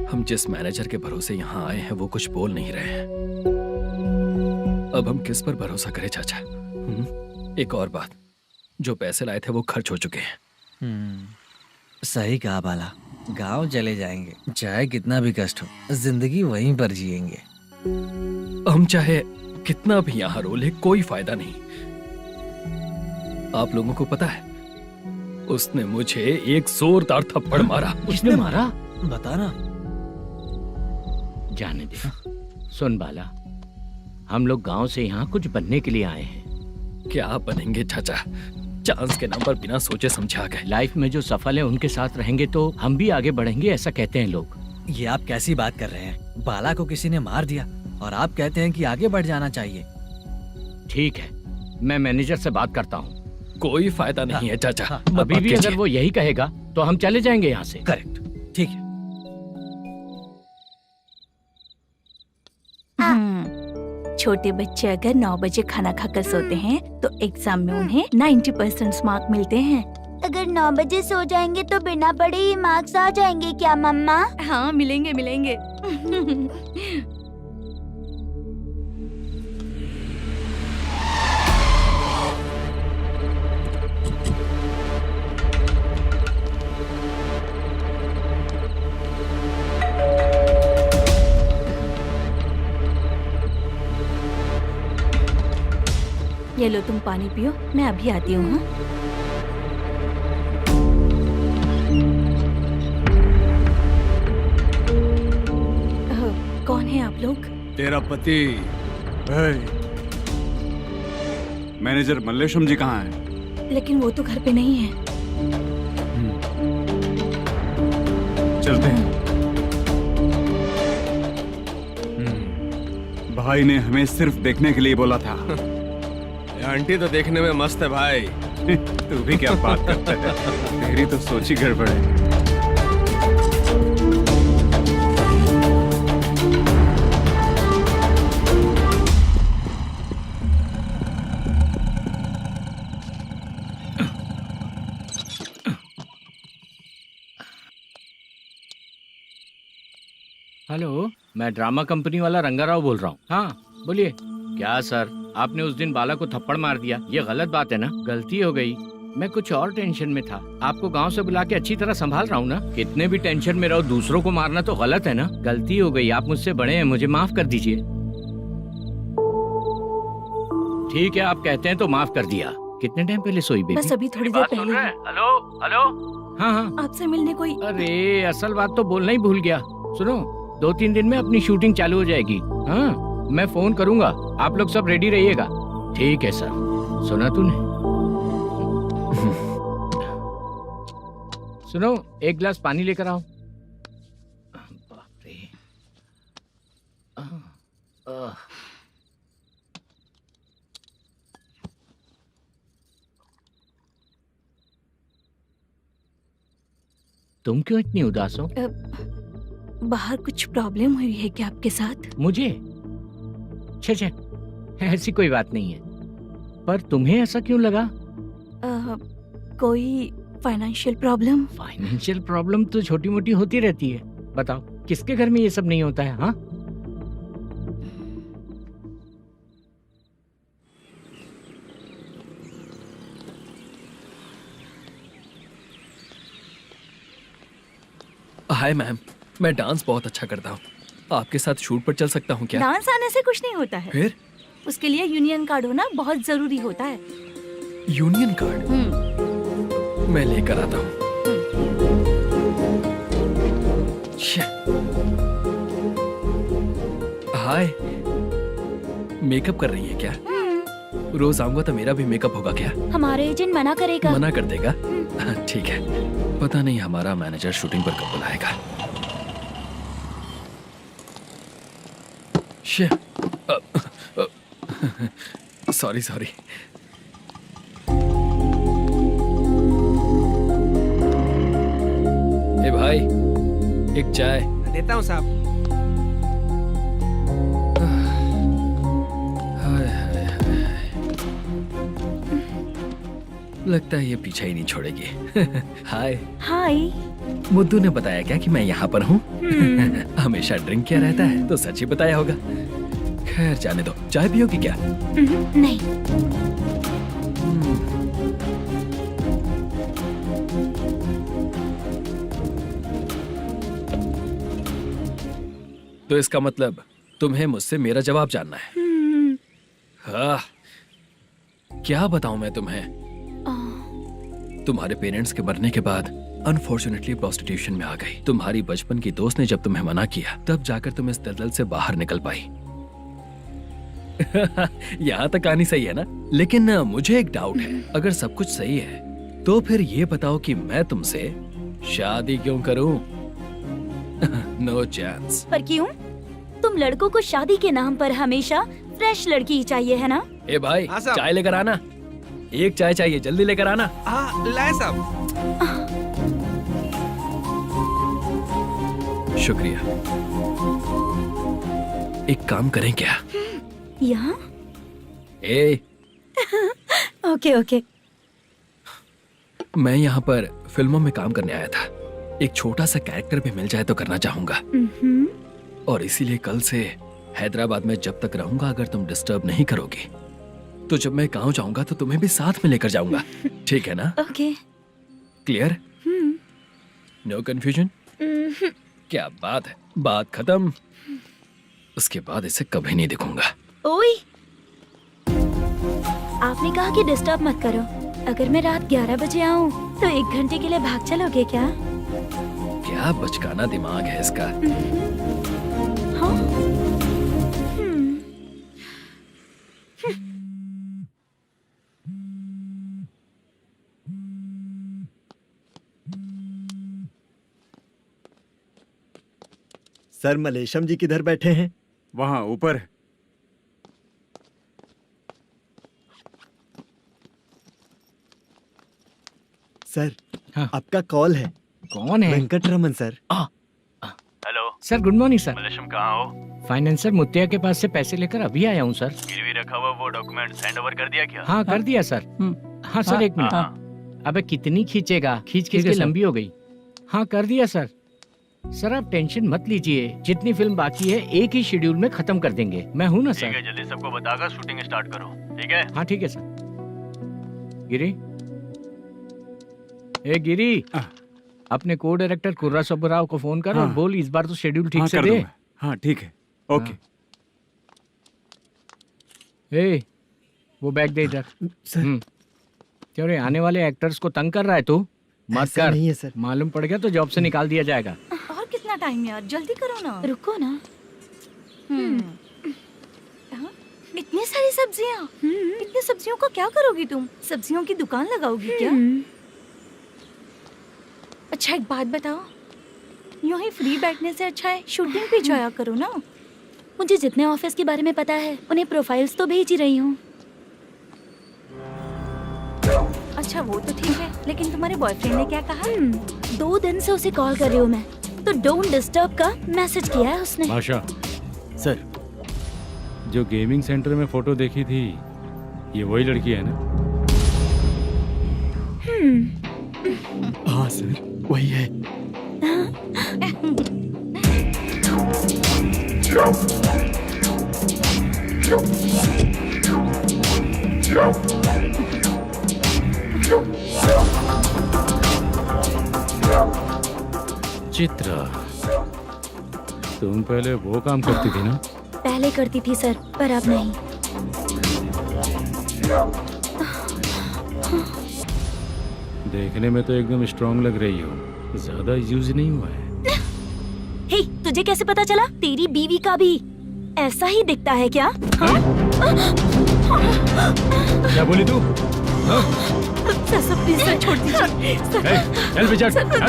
हम जिस मैनेजर के भरोसे यहाँ आए हैं वो कुछ बोल नहीं रहे हैं। अब हम किस पर भरोसा करें चाचा? एक और बात, जो पैसे लाए थे वो खर्च हो चुके हैं। सही कहा बाला, गांव चले जाएंगे, चाहे कितना भी कष्ट हो, जिंदगी वहीं पर जिएंगे। हम चाहे कितना भी यहाँ रो ले, कोई फायदा नहीं। आप लोगों को पता है, उसने मुझे एक जोरदार थप्पड़ मारा। उसने मारा? बता ना। जाने दे। सुन बाला, हम लोग गांव से यहाँ कुछ बनने के लिए आए हैं। क्या बनेंगे चाचा? चांस के नाम पर बिना सोचे समझे आ गए। लाइफ में जो सफल है उनके साथ रहेंगे तो हम भी आगे बढ़ेंगे, ऐसा कहते हैं लोग। ये आप कैसी बात कर रहे हैं? बाला को किसी ने मार दिया और आप कहते हैं कि आगे बढ़ जाना चाहिए। ठीक है, मैं मैनेजर से बात करता हूँ। कोई फायदा नहीं है चाचा। अभी भी अगर वो यही कहेगा तो हम चले जाएंगे यहाँ से। करेक्ट, ठीक है। छोटे बच्चे अगर 9 बजे खाना खाकर सोते हैं तो एग्जाम में उन्हें 90% मार्क मिलते हैं। अगर 9 बजे सो जाएंगे तो बिना पढ़े ही मार्क्स आ जाएंगे क्या मम्मा? हाँ, मिलेंगे मिलेंगे। ये लो, तुम पानी पियो, मैं अभी आती हूँ। हाँ? कौन है आप लोग? तेरा पति। मैनेजर मल्लेशम जी कहाँ हैं? लेकिन वो तो घर पे नहीं है। चलते हैं। भाई ने हमें सिर्फ देखने के लिए बोला था। आंटी तो देखने में मस्त है भाई। तू भी क्या बात करता है? तेरी तो सोच ही गड़बड़ है। हेलो, मैं ड्रामा कंपनी वाला रंगाराव बोल रहा हूँ। हाँ बोलिए। क्या सर, आपने उस दिन बाला को थप्पड़ मार दिया, ये गलत बात है ना? गलती हो गई, मैं कुछ और टेंशन में था। आपको गांव से बुला के अच्छी तरह संभाल रहा हूँ ना। कितने भी टेंशन में रहो, दूसरों को मारना तो गलत है ना। गलती हो गई, आप मुझसे बड़े हैं, मुझे माफ कर दीजिए। ठीक है, आप कहते हैं तो माफ कर दिया। कितने टाइम पहले सोई बेबी? बस अभी थोड़ी देर पहले। Hello hello. हाँ हाँ, आपसे मिलने कोई। अरे असल बात तो बोलना ही भूल गया। सुनो, 2-3 दिन में अपनी शूटिंग चालू हो जाएगी। हाँ, मैं फोन करूंगा, आप लोग सब रेडी रहिएगा। ठीक है सर। सुना तूने? सुनो, एक गिलास पानी लेकर आओ। बाप रे। तुम क्यों इतनी उदास हो? बाहर कुछ प्रॉब्लम हुई है क्या आपके साथ? मुझे? छे, ऐसी कोई बात नहीं है। पर तुम्हें ऐसा क्यों लगा? कोई फाइनेंशियल प्रॉब्लम? फाइनेंशियल प्रॉब्लम तो छोटी मोटी होती रहती है। बताओ, किसके घर में ये सब नहीं होता है? हाँ, हाय मैम, मैं डांस बहुत अच्छा करता हूँ। आपके साथ शूट पर चल सकता हूँ क्या? डांस आने से कुछ नहीं होता है। फिर उसके लिए यूनियन कार्ड होना बहुत जरूरी होता है। यूनियन कार्ड मैं लेकर आता हूँ। हाय, मेकअप कर रही है क्या? रोज आऊंगा तो मेरा भी मेकअप होगा क्या? हमारे एजेंट मना करेगा। मना कर देगा? ठीक है, पता नहीं हमारा मैनेजर शूटिंग पर कब बुलाएगा। Sorry sorry. ए भाई, एक चाय। देता हूँ साहब। लगता है ये पीछा ही नहीं छोड़ेगी। हाय। हाय। मुद्दू ने बताया क्या कि मैं यहाँ पर हूँ? हमेशा ड्रिंक किया रहता है तो सच ही बताया होगा। खैर जाने दो, चाय पियोगी क्या? नहीं। तो इसका मतलब तुम्हें मुझसे मेरा जवाब जानना है? हाँ, क्या बताऊं मैं तुम्हें? तुम्हारे पेरेंट्स के मरने के बाद अनफॉर्चुनेटली प्रोस्टिट्यूशन में आ गई। तुम्हारी बचपन की दोस्त ने जब तुम्हें मना किया तब जाकर तुम इस दलदल से बाहर निकल पाई। यहाँ तक कहानी सही है ना? लेकिन मुझे एक डाउट है, अगर सब कुछ सही है तो फिर ये बताओ कि मैं तुमसे शादी क्यों करूं? No chance. पर क्यों? तुम लड़कों को शादी के नाम पर हमेशा फ्रेश लड़की ही चाहिए, है ना? ए भाई, चाय लेकर आना। एक चाय चाहिए, जल्दी लेकर आना। हाँ, लाए साहब। शुक्रिया। एक काम करें क्या? यहाँ? ए, ओके ओके। मैं यहाँ पर फिल्मों में काम करने आया था। एक छोटा सा कैरेक्टर भी मिल जाए तो करना चाहूंगा। और इसीलिए कल से हैदराबाद में जब तक रहूंगा, अगर तुम डिस्टर्ब नहीं करोगी तो जब मैं गांव जाऊंगा तो तुम्हें भी साथ में लेकर जाऊंगा। ठीक है ना? ओके। क्लियर? No confusion? क्या बात है, बात खत्म। उसके बाद इसे कभी नहीं दिखूंगा। ओए, आपने कहा कि डिस्टर्ब मत करो। अगर मैं रात 11 बजे आऊँ तो 1 घंटे के लिए भाग चलोगे क्या? क्या बचकाना दिमाग है इसका। हाँ? सर, मलेशम जी किधर बैठे हैं? वहाँ ऊपर। सर, हाँ। आपका कॉल है। कौन है? Venkataraman sir. Hello sir, good morning sir. Malesham कहाँ हो? फाइनेंसर मुत्तिया के पास से पैसे लेकर अभी आया हूँ सर। गिरवी रखा हुआ वो डॉक्यूमेंट हैंड ओवर कर दिया क्या? हाँ, कर दिया सर। हाँ सर, 1 मिनट। अबे कितनी खींचेगा, खींच खींच के लंबी हो गई। हाँ, कर दिया सर। सर आप टेंशन मत लीजिए, जितनी फिल्म बाकी है एक ही शेड्यूल में खत्म कर देंगे। मैं हूँ ना सर। ठीक है, जल्दी सबको बताकर शूटिंग स्टार्ट करो। ठीक है? हाँ ठीक है सर। गिरी, ए गिरी, अपने को डायरेक्टर कुर्रा सुब्बराव को फोन कर और बोल इस बार तो शेड्यूल ठीक से दे। हाँ ठीक है, ओके। ए, वो बैग दे इधर। क्यों रे, आने वाले एक्टर्स को तंग कर रहा है तू? मत कर। नहीं है सर। मालूम पड़ गया तो जॉब से निकाल दिया जाएगा। और कितना टाइम यार, जल्दी करो ना। रुको ना। हाँ? इतनी सारी सब्जियाँ, इतनी सब्जियों का क्या करोगी तुम? सब्जियों की दुकान लगाओगी क्या? अच्छा एक बात बताओ, यूं ही फ्री बैठने से अच्छा है शूटिंग पे जाया करो ना। मुझे जितने ऑफिस के बारे में पता है उन्हें प्रोफाइल्स तो भेज ही रही हूँ। अच्छा वो तो ठीक है, लेकिन तुम्हारे बॉयफ्रेंड ने क्या कहा? 2 दिन से उसे कॉल कर रही हूँ मैं, तो डोंट डिस्टर्ब का मैसेज किया है उसने। भाषा सर, जो गेमिंग सेंटर में फोटो देखी थी, ये वही लड़की है ना? हाँ सर, वही है। चित्रा, तुम पहले वो काम करती थी ना? पहले करती थी सर, पर अब नहीं। देखने में तो एकदम स्ट्रांग लग रही हो, ज्यादा यूज नहीं हुआ है। हे, तुझे कैसे पता चला? तेरी बीवी का भी ऐसा ही दिखता है क्या? हाँ? क्या बोली तू? सर प्लीज सर छोड़ दीजिए चल बेटा,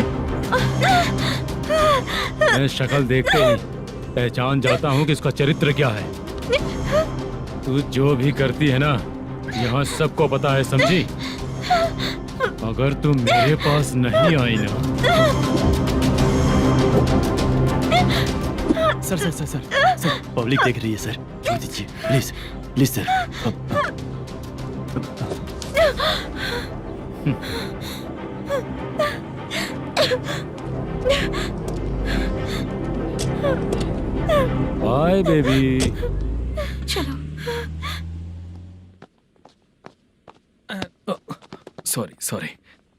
मैं शक्ल देखते ही पहचान जाता हूँ कि इसका चरित्र क्या है। तू जो भी करती है ना, यहाँ सबको पता है, समझी? अगर तू मेरे पास नहीं आई ना। सर पब्लिक देख रही है सर, छोड़ दीजिए please please sir. Bye baby. Sorry.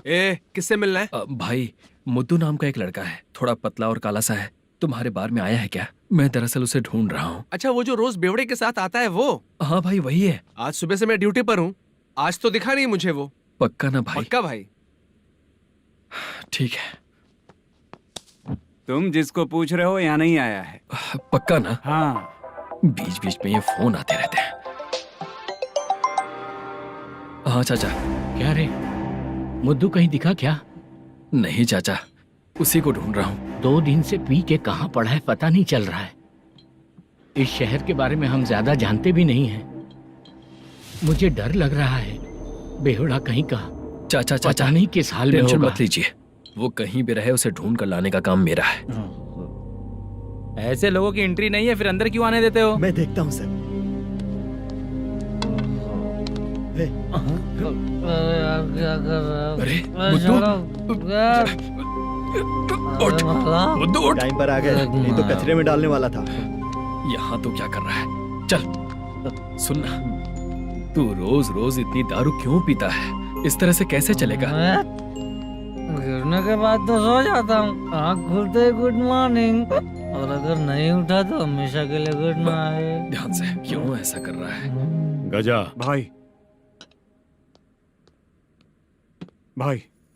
ए, किससे मिलना है? भाई, मुद्दू नाम का एक लड़का है, थोड़ा पतला और काला सा है। तुम्हारे बार में आया है क्या? मैं दरअसल उसे ढूंढ रहा हूँ। अच्छा, वो जो रोज बेवड़े के साथ आता है वो? हाँ भाई, वही है। आज सुबह से मैं ड्यूटी पर हूँ, आज तो दिखा नहीं मुझे वो। पक्का ना भाई? पक्का भाई। ठीक है। तुम जिसको पूछ रहे हो यहाँ नहीं आया है? पक्का ना? हाँ। बीच बीच में ये फोन आते रहते हैं। हाँ चाचा। क्या रे, मुद्दू कहीं दिखा क्या? नहीं चाचा, उसी को ढूंढ रहा हूँ। 2 दिन से पी के कहाँ पड़ा है पता नहीं चल रहा है। इस शहर के बारे में हम ज्यादा जानते भी नहीं हैं। मुझे डर लग रहा है, बेहुड़ा कहीं का। चाचा पता नहीं किस हाल में टेंशन होगा। मत लीजिए, वो कहीं भी रहे उसे ढूंढ कर लाने का काम मेरा है। ऐसे लोगों की एंट्री नहीं है, फिर अंदर क्यों आने देते हो? मैं देखता हूँ सर। अरे मुद्दू उठ। टाइम पर आ गए, नहीं तो कचरे में डालने वाला था। यहाँ तो क्या कर रहा है? चल सुनना, तू रोज रोज इतनी दारू क्यों पीता है? इस तरह से कैसे चलेगा? गिरने के बाद तो सो जाता हूँ, आँख खुलते ही गुड मॉर्निंग, और अगर नहीं उठा तो हमेशा के लिए गुड नाइट। ध्यान से, क्यों ऐसा कर रहा है? गजा भाई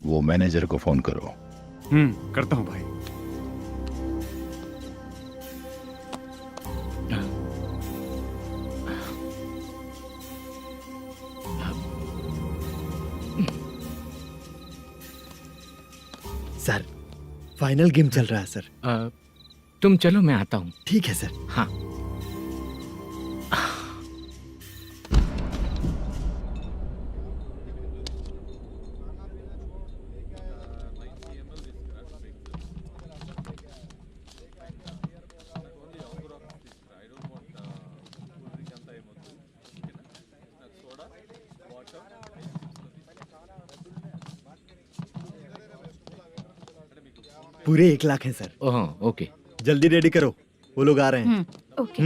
वो मैनेजर को फोन करो। करता हूँ भाई। सर, फाइनल गेम चल रहा है सर। तुम चलो, मैं आता हूँ। ठीक है सर। हाँ। पूरे 1 लाख हैं सर। ओह, ओके। जल्दी रेडी करो, वो लोग आ रहे हैं। ओके।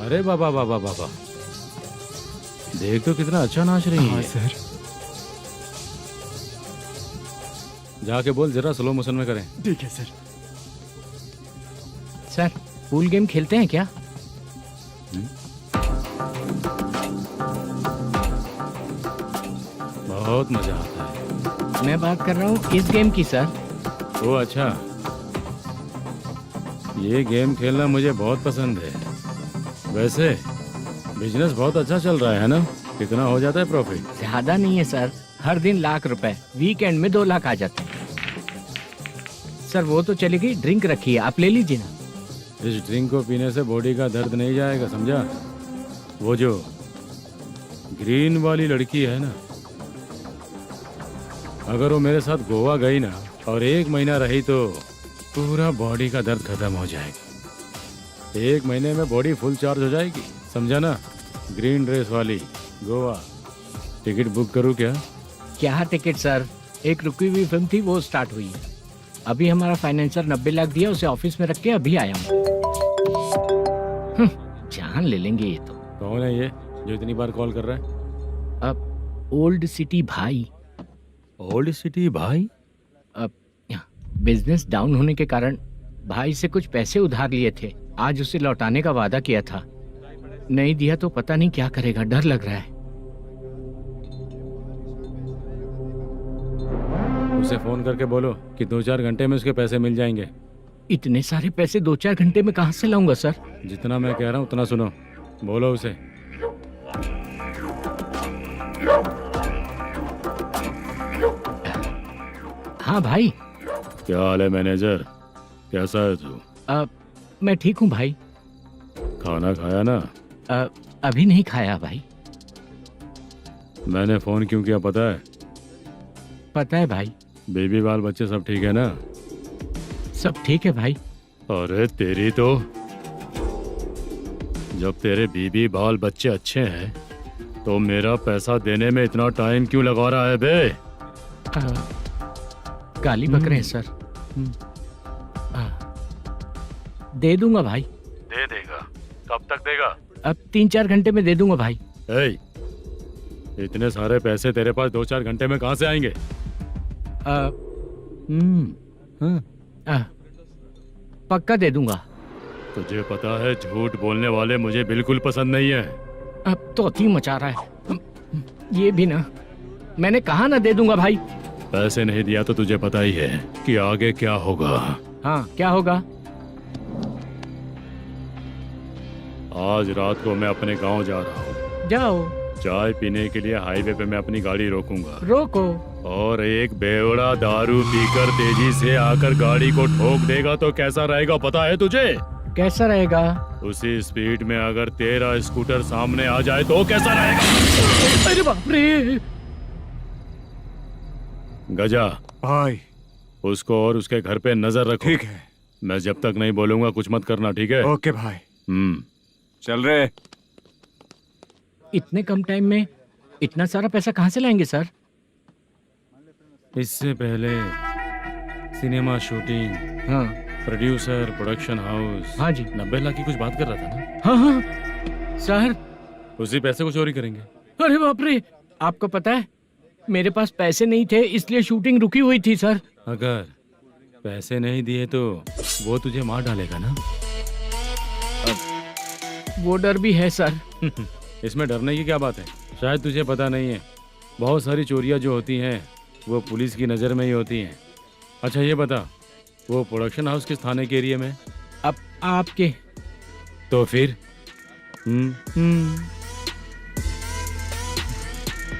अरे बाबा बाबा बाबा, देख तो कितना अच्छा नाच रही है। सर। जाके बोल जरा स्लो मोशन में करें। ठीक है सर। सर, पूल गेम खेलते हैं क्या? बहुत मजा आता है। मैं बात कर रहा हूँ इस गेम की सर। ओ अच्छा, ये गेम खेलना मुझे बहुत पसंद है। वैसे बिजनेस बहुत अच्छा चल रहा है ना? कितना हो जाता है प्रॉफिट? ज्यादा नहीं है सर, हर दिन लाख रुपए, वीकेंड में 2 लाख आ जाते हैं। सर वो तो चलेगी, ड्रिंक रखी है, आप ले लीजिए ना। इस ड्रिंक को पीने से बॉडी का दर्द नहीं जाएगा, समझा? वो जो ग्रीन वाली लड़की है ना, अगर वो मेरे साथ गोवा गई ना और 1 महीना रही तो पूरा बॉडी का दर्द खत्म हो जाएगा। 1 महीने में बॉडी फुल चार्ज हो जाएगी, समझा ना? ग्रीन ड्रेस वाली गोवा। टिकट बुक करूं क्या? क्या टिकट सर, एक रुकी हुई फिल्म थी, वो स्टार्ट हुई है। अभी हमारा फाइनेंसर 90 लाख दिया, उसे ऑफिस में रख के अभी आया हूँ। जान ले लेंगे ये तो। कौन है ये जो इतनी बार कॉल कर रहा है? अब ओल्ड सिटी भाई। ओल्ड सिटी भाई? अब बिजनेस डाउन होने के कारण भाई से कुछ पैसे उधार लिए थे। आज उसे लौटाने का वादा किया था, नहीं दिया तो पता नहीं क्या करेगा, डर लग रहा है। उसे फोन करके बोलो कि 2-4 घंटे में उसके पैसे मिल जाएंगे। इतने सारे पैसे 2-4 घंटे में कहाँ से लाऊंगा सर? जितना मैं कह रहा हूँ उतना सुनो, बोलो उसे। हाँ भाई। क्या हाल है मैनेजर, कैसा है तू? मैं ठीक हूँ भाई। खाना खाया ना? अभी नहीं खाया भाई। मैंने फोन क्यों किया पता है? पता है भाई। बेबी बाल बच्चे सब ठीक है ना? सब ठीक है भाई। अरे तेरी तो, जब तेरे बीबी बाल बच्चे अच्छे हैं तो मेरा पैसा देने में इतना टाइम क्यों लगा रहा है बे? गाली बक रहे हैं सर। दे दूंगा भाई। दे देगा? कब तक देगा? अब 3-4 घंटे में दे दूंगा भाई। इतने सारे पैसे तेरे पास 2-4 घंटे में कहाँ से आएंगे? पक्का दे दूंगा। तुझे पता है झूठ बोलने वाले मुझे बिल्कुल पसंद नहीं है। अब तो अति मचा रहा है ये भी ना। मैंने कहा ना दे दूंगा भाई। पैसे नहीं दिया तो तुझे पता ही है कि आगे क्या होगा। हाँ क्या होगा? आज रात को मैं अपने गांव जा रहा हूँ। जाओ। चाय पीने के लिए हाईवे पे मैं अपनी गाड़ी रोकूंगा। रोको। और एक बेवड़ा दारू पीकर तेजी से आकर गाड़ी को ठोक देगा तो कैसा रहेगा पता है तुझे? कैसा रहेगा? उसी स्पीड में अगर तेरा स्कूटर सामने आ जाए तो कैसा रहेगा? अरे बाप रे। गजा भाई, उसको और उसके घर पे नजर रखो। ठीक है। मैं जब तक नहीं बोलूंगा कुछ मत करना, ठीक है? ओके भाई। चल रहे। इतने कम टाइम में इतना सारा पैसा कहाँ से लाएंगे सर? इससे पहले सिनेमा शूटिंग, हाँ, प्रोड्यूसर, प्रोडक्शन हाउस। हाँ जी। 90 लाख की कुछ बात कर रहा था ना? हाँ हाँ सर। उसी पैसे को चोरी करेंगे। अरे बाप रे, आपको पता है मेरे पास पैसे नहीं थे इसलिए शूटिंग रुकी हुई थी सर। अगर पैसे नहीं दिए तो वो तुझे मार डालेगा ना? वो डर भी है सर। इसमें डरने की क्या बात है? शायद तुझे पता नहीं है, बहुत सारी चोरियां जो होती हैं वो पुलिस की नज़र में ही होती हैं। अच्छा ये बता, वो प्रोडक्शन हाउस किस थाने के एरिया में? अब आपके। तो फिर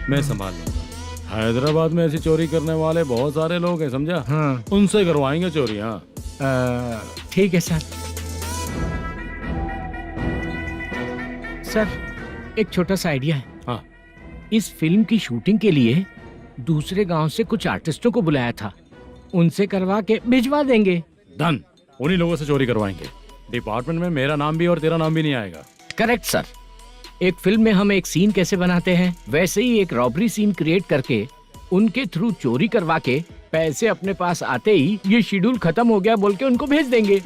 मैं संभाल लूंगा। हैदराबाद में ऐसी चोरी करने वाले बहुत सारे लोग हैं, समझा? हाँ। उनसे करवाएंगे चोरी। हाँ ठीक है सर। सर एक छोटा सा आइडिया है। हाँ। इस फिल्म की शूटिंग के लिए दूसरे गांव से कुछ आर्टिस्टों को बुलाया था, उनसे करवा के भिजवा देंगे। डन, उन्हीं लोगों से चोरी करवाएंगे। डिपार्टमेंट में मेरा नाम भी और तेरा नाम भी नहीं आएगा। Correct sir. एक फिल्म में हम एक सीन कैसे बनाते हैं वैसे ही एक रॉबरी सीन क्रिएट करके उनके थ्रू चोरी करवा के पैसे अपने पास आते ही ये शेड्यूल खत्म हो गया बोल के उनको भेज देंगे।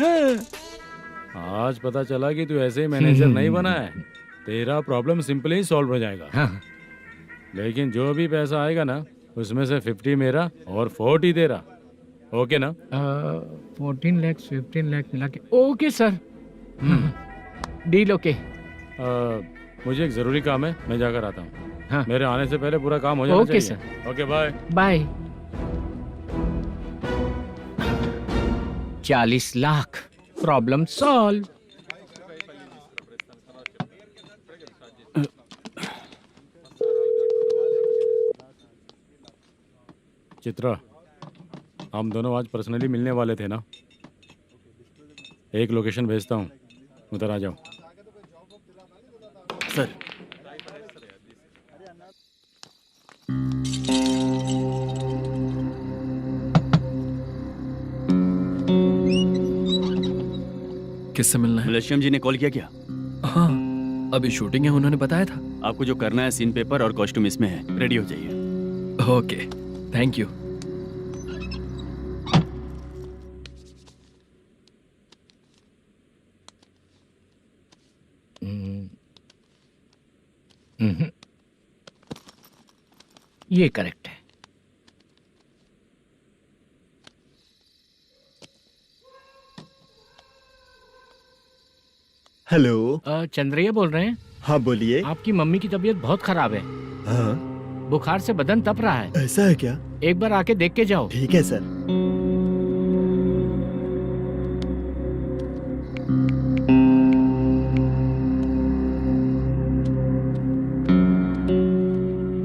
आज पता चला कि तू ऐसे ही मैनेजर नहीं बना है। तेरा प्रॉब्लम सिंपली ही सॉल्व हो जाएगा। हाँ। लेकिन जो भी पैसा आएगा ना उसमें से 50 मेरा और 40 तेरा। ओके ना? 14 लाख 15 लाख मिला के। Okay sir. Deal okay. मुझे एक जरूरी काम है, मैं जाकर आता हूँ। हाँ। मेरे आने से पहले पूरा काम हो जाना ओके चाहिए। Sir. Okay bye. Bye. 40 lakh, problem solve. Chitra, हम दोनों आज पर्सनली मिलने वाले थे ना? एक लोकेशन भेजता हूँ, उधर आ जाओ। सर किससे मिलना है? मलेशियम जी ने कॉल किया क्या? हाँ अभी शूटिंग है, उन्होंने बताया था। आपको जो करना है सीन पेपर और कॉस्ट्यूम इसमें है, रेडी हो जाइए। Okay thank you. ये करेक्ट है। हेलो। चंद्रैया बोल रहे हैं? हाँ बोलिए। आपकी मम्मी की तबीयत बहुत खराब है। हाँ बुखार से बदन तप रहा है। ऐसा है क्या? एक बार आके देख के जाओ। ठीक है सर।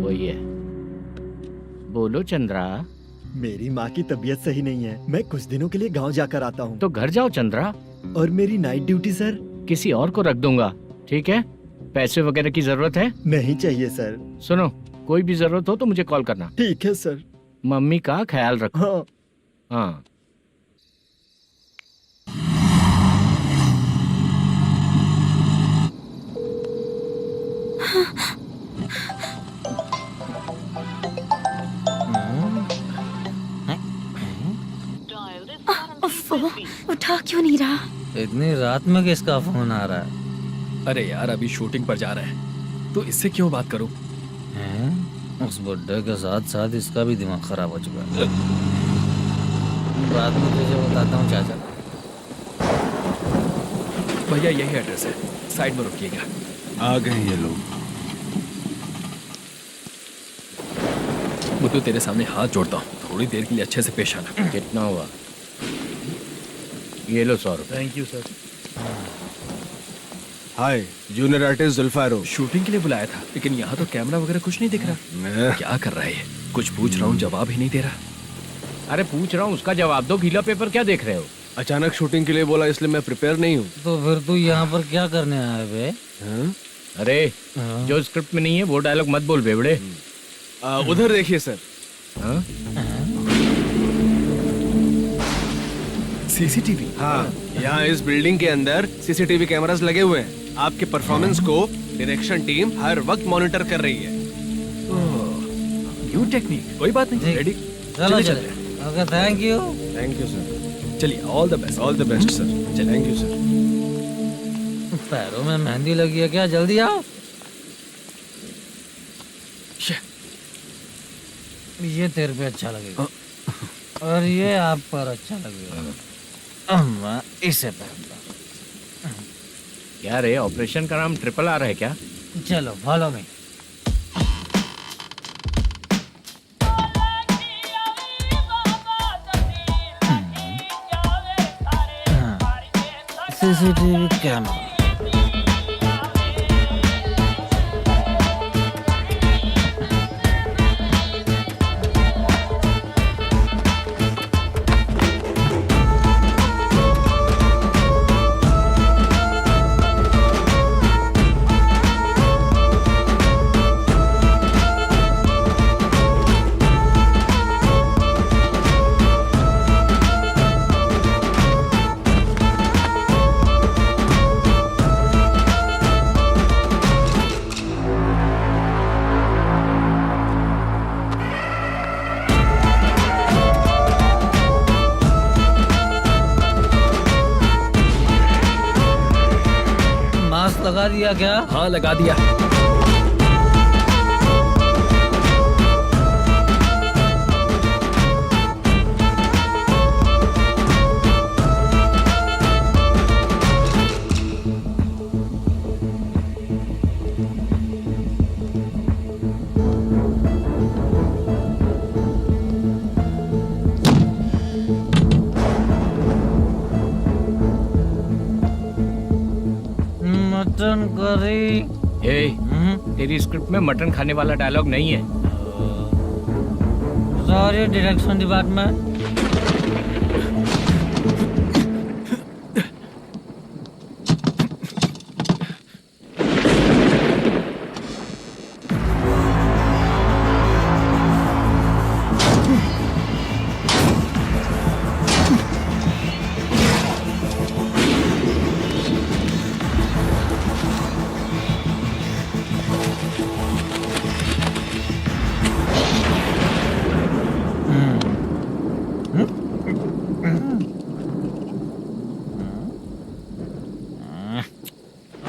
वही है। बोलो चंद्रा। मेरी माँ की तबीयत सही नहीं है, मैं कुछ दिनों के लिए गांव जाकर आता हूँ। तो घर जाओ चंद्रा। और मेरी नाइट ड्यूटी सर? किसी और को रख दूंगा, ठीक है? पैसे वगैरह की जरूरत है? नहीं चाहिए सर। सुनो, कोई भी जरूरत हो तो मुझे कॉल करना। ठीक है सर। मम्मी का ख्याल रखो। हाँ। हाँ। उठा क्यों नहीं रहा? इतनी रात में किसका फोन आ रहा है? अरे यार अभी शूटिंग पर जा रहे हैं तो इससे क्यों बात करूं? उस बुड्ढे के साथ साथ इसका भी दिमाग खराब हो चुका है। रात में तुझे बताता हूँ चाचा। भैया यही एड्रेस है, साइड में रुकिएगा। आ गए ये लोग। बुद्धू तेरे सामने हाथ जोड़ता हूँ, थोड़ी देर के लिए अच्छे से पेश आना। कितना हुआ? ये लो 100 रुपए। Thank you sir. Hi, junior artist Zulfar हो। शूटिंग के लिए बुलाया था, लेकिन यहाँ तो कैमरा वगैरह कुछ नहीं दिख रहा। क्या कर रहा है ये? कुछ पूछ रहा हूँ, जवाब ही नहीं दे रहा। अरे पूछ रहा हूँ, उसका जवाब दो। गीला पेपर क्या देख रहे हो? अचानक शूटिंग के लिए बोला इसलिए मैं प्रिपेयर नहीं हूँ। तो फिर तू यहाँ पर क्या करने आया बे? अरे जो स्क्रिप्ट में नहीं है वो डायलॉग मत बोल बेवड़े। उधर देखिए सर। सीसीटीवी? हाँ, यहाँ इस बिल्डिंग के अंदर सीसीटीवी कैमरास लगे हुए हैं। आपके परफॉर्मेंस को डायरेक्शन टीम हर वक्त मॉनिटर कर रही है। न्यू टेक्निक, कोई बात नहीं। रेडी? चलो चले। Okay, thank you. Thank you sir. चलिए, all the best. All the best sir. Thank you sir. पैरों में मेहंदी लगी है क्या? जल्दी आओ। ये तेरे पे अच्छा लगेगा और ये आप पर अच्छा लगेगा। मैं इसे पहनता। क्या रे, ऑपरेशन का नाम ट्रिपल आर है क्या? चलो फॉलो मी। CCTV camera. लगा दिया क्या? हाँ लगा दिया। Mutton curry. तेरी स्क्रिप्ट में मटन खाने वाला डायलॉग नहीं है। Sorry direction department.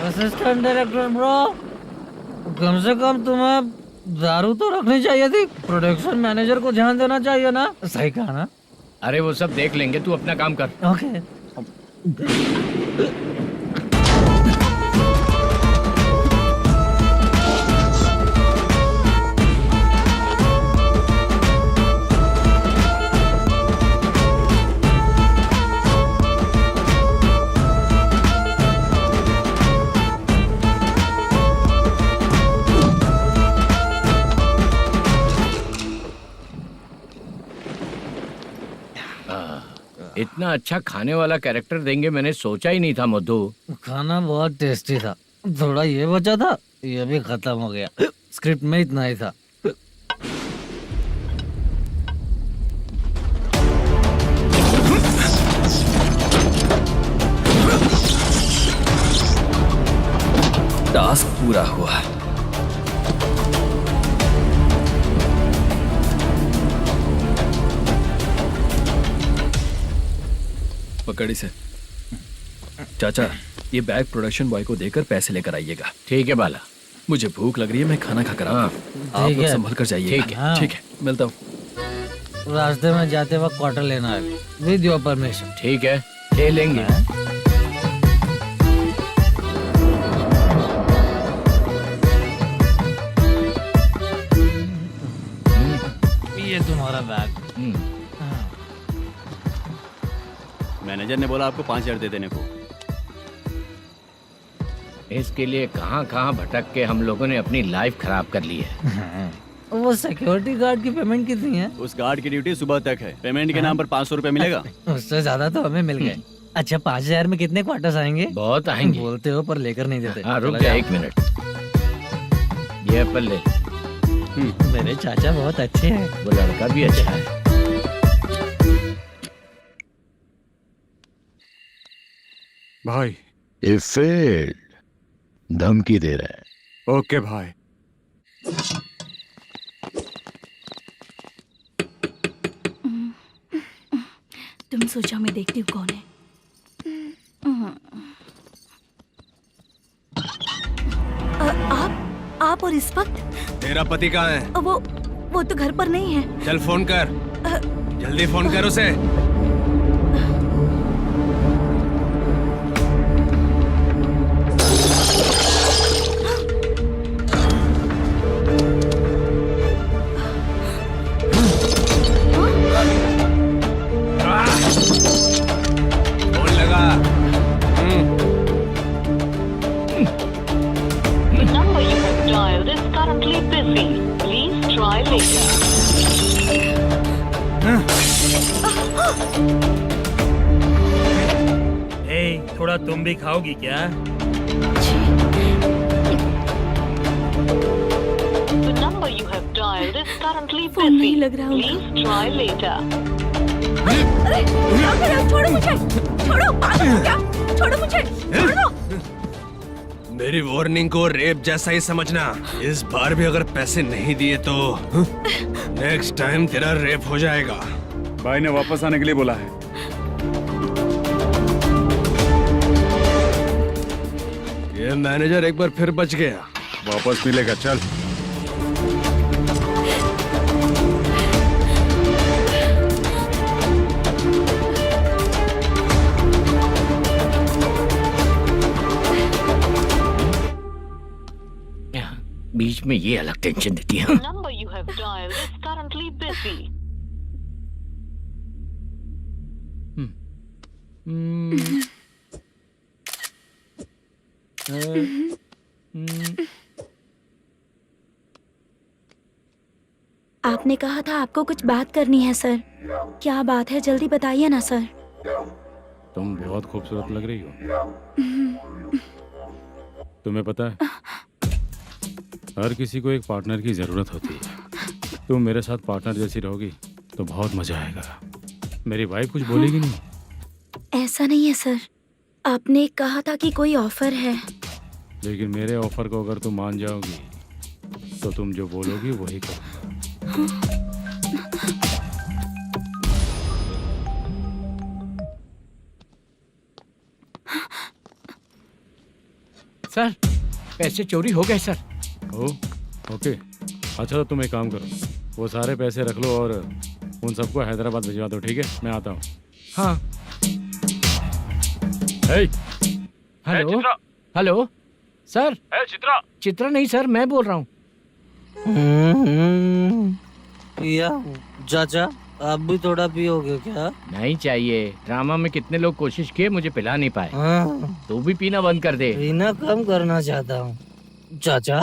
Assistant director bro, कम से कम तुम्हें दारू तो रखनी चाहिए थी। प्रोडक्शन मैनेजर को ध्यान देना चाहिए ना। सही कहा ना? अरे वो सब देख लेंगे, तू अपना काम कर। ओके। इतना अच्छा खाने वाला कैरेक्टर देंगे मैंने सोचा ही नहीं था मधु। खाना बहुत टेस्टी था, थोड़ा ये बचा था, ये भी खत्म हो गया। स्क्रिप्ट में इतना ही था। टास्क पूरा हुआ। पकड़ी से चाचा, ये बैग प्रोडक्शन बॉय को देकर पैसे लेकर आइएगा। ठीक है बाला। मुझे भूख लग रही है, मैं खाना खाकर आता हूँ। आप लोग संभल कर जाइए। ठीक है। ठीक है, मिलता हूँ। रास्ते में जाते वक्त क्वार्टर लेना है, विद योर परमिशन। ठीक है, ले लेंगे। ये तुम्हारा बैग। मैनेजर ने बोला आपको 5,000 दे देने को। इसके लिए कहाँ कहाँ भटक के हम लोगों ने अपनी लाइफ खराब कर ली है। वो सिक्योरिटी गार्ड की पेमेंट कितनी है? उस गार्ड की ड्यूटी सुबह तक है। पेमेंट के नाम पर 500 रुपए मिलेगा। उससे ज्यादा तो हमें मिल गए। अच्छा, 5,000 में कितने क्वार्टर्स आएंगे? बहुत आएंगे। बोलते हो पर लेकर नहीं देते। हाँ, रुक जा 1 मिनट। ये एप्पल ले। मेरे चाचा बहुत अच्छे हैं। वो लड़का भी अच्छा है। भाई ये फेल्ड धमकी दे रहा है। ओके भाई। तुम सोचा मैं देखती हूँ कौन है। आप और इस वक्त तेरा पति कहाँ है? वो तो घर पर नहीं है। चल फोन कर, जल्दी फोन कर उसे। फोन लगा। number you have dialed is currently busy. Please try later. थोड़ा तुम भी खाओगी क्या? The number you have dialed is currently phone नहीं busy. लग रहा Please try later. अरे क्या कर रहे हो? छोड़ो मुझे, छोड़ो, पागल हो क्या? छोड़ो मुझे, छोड़ो। मेरी वार्निंग को रेप जैसा ही समझना। इस बार भी अगर पैसे नहीं दिए तो नेक्स्ट टाइम तेरा रेप हो जाएगा। भाई ने वापस आने के लिए बोला है। ये मैनेजर एक बार फिर बच गया। वापस मिलेगा, चल। बीच में ये अलग टेंशन देती है। The number you have dialed is currently busy. आपने कहा था आपको कुछ बात करनी है सर। क्या बात है, जल्दी बताइए ना सर। तुम बहुत खूबसूरत लग रही हो। तुम्हें पता है, हर किसी को एक पार्टनर की जरूरत होती है। तुम मेरे साथ पार्टनर जैसी रहोगी तो बहुत मजा आएगा। मेरी वाइफ कुछ बोलेगी नहीं? ऐसा नहीं है सर, आपने कहा था कि कोई ऑफर है। लेकिन मेरे ऑफर को अगर तुम मान जाओगी तो तुम जो बोलोगी वही करूँगा। सर, पैसे चोरी हो गए सर। ओके, अच्छा तो तुम एक काम करो, वो सारे पैसे रख लो और उन सबको हैदराबाद भिजवा दो। ठीक है, मैं आता हूँ। हाँ। Hello hello sir. Chitra. Chitra नहीं सर, मैं बोल रहा हूँ। या चाचा, आप भी थोड़ा पियोगे क्या? नहीं चाहिए। ड्रामा में कितने लोग कोशिश किए, मुझे पिला नहीं पाए। तू भी पीना बंद कर दे। पीना कम करना चाहता हूँ चाचा।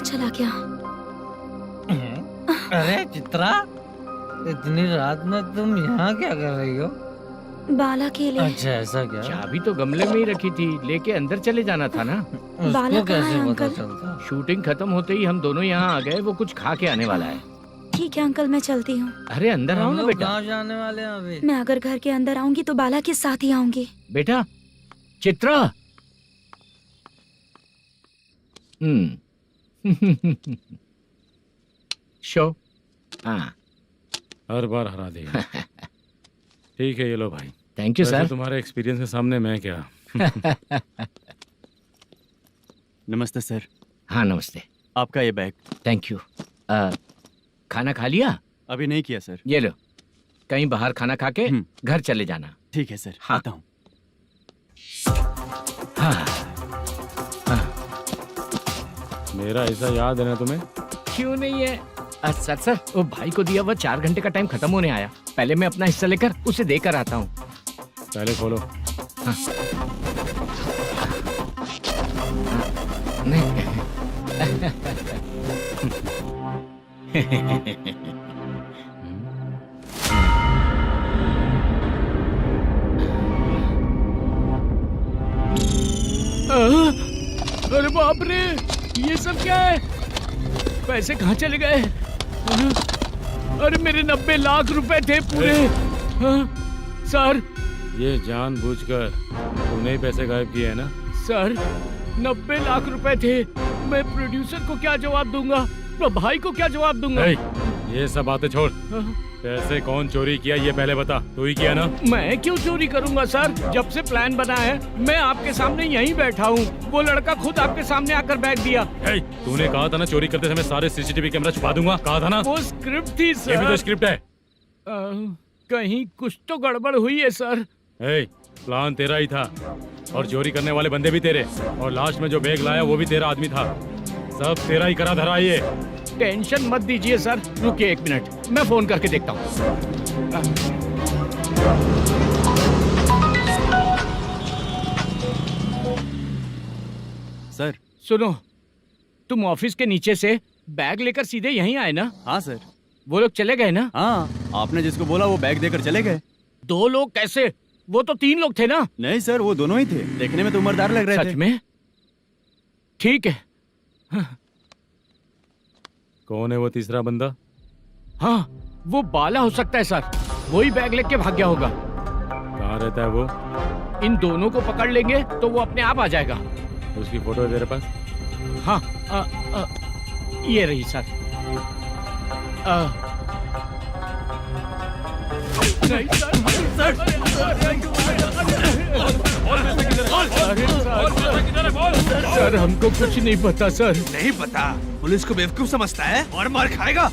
चला गया। अरे चित्रा, इतनी रात में तुम यहाँ क्या कर रही हो? बाला के लिए। अच्छा ऐसा क्या? चाबी तो गमले में ही रखी थी, लेके अंदर चले जाना था ना। बाला उसको कहाँ है कैसे पता अंकल? चलता? शूटिंग खत्म होते ही हम दोनों यहाँ आ गए, वो कुछ खा के आने वाला है। ठीक है अंकल, मैं चलती हूँ। अरे अंदर आओ हम ना लोग बेटा। कहाँ जाने वाले हैं अभी? मैं अगर घर के अंदर आऊंगी तो बाला के साथ ही आऊंगी। बेटा चित्रा। शो। हाँ हर बार हरा देगा। ठीक है, ये लो भाई। थैंक यू वैसे सर। तुम्हारे एक्सपीरियंस के सामने मैं क्या। नमस्ते सर। हाँ नमस्ते। आपका ये बैग। Thank you. खाना खा लिया? अभी नहीं किया सर। ये लो, कहीं बाहर खाना खा के घर चले जाना। ठीक है सर। हाँ। आता हूँ। हाँ। मेरा ऐसा याद है ना तुम्हें? क्यों नहीं है? सर वो भाई को दिया हुआ 4 घंटे का टाइम खत्म होने आया। पहले मैं अपना हिस्सा लेकर उसे देकर आता हूँ। पहले खोलो। हाँ। अरे बाप रे, ये सब क्या है? पैसे कहाँ चले गए? अरे मेरे 90 लाख रुपए थे पूरे। सर ये जानबूझकर तूने ही पैसे गायब किए हैं ना? सर 90 लाख रुपए थे। मैं प्रोड्यूसर को क्या जवाब दूंगा, तो भाई को क्या जवाब दूंगा? ये सब बातें छोड़। पैसे कौन चोरी किया ये पहले बता। तू ही किया ना? मैं क्यों चोरी करूंगा सर? जब से प्लान बना है मैं आपके सामने यहीं बैठा हूँ। वो लड़का खुद आपके सामने आकर बैग दिया। तूने कहा था ना चोरी करते समय सारे सीसीटीवी कैमरा छुपा दूंगा, कहा था ना? वो स्क्रिप्ट थी सर। ये भी तो स्क्रिप्ट है। कहीं कुछ तो गड़बड़ हुई है सर। प्लान तेरा ही था और चोरी करने वाले बंदे भी तेरे, और लास्ट में जो बैग लाया वो भी तेरा आदमी था। सब तेरा ही करा धरा ये। टेंशन मत दीजिए सर। रुकिए 1 मिनट, मैं फोन करके देखता हूँ। सर सुनो, तुम ऑफिस के नीचे से बैग लेकर सीधे यहीं आए ना? हाँ सर। वो लोग चले गए ना? हाँ, आपने जिसको बोला वो बैग देकर चले गए। 2 लोग कैसे? वो तो 3 लोग थे ना? नहीं सर, वो दोनों ही थे। देखने में तो उम्रदार लग रहे थे। सच में? ठीक है। कौन है वो तीसरा बंदा? हाँ, वो बाला हो सकता है सर। वही बैग लेके भाग गया होगा। कहाँ रहता है वो? इन दोनों को पकड़ लेंगे तो वो अपने आप आ जाएगा। उसकी फोटो है तेरे पास? हाँ, ये रही सर। नहीं सर, हमको कुछ नहीं पता सर। नहीं पता? पुलिस को बेवकूफ समझता है और मार खाएगा।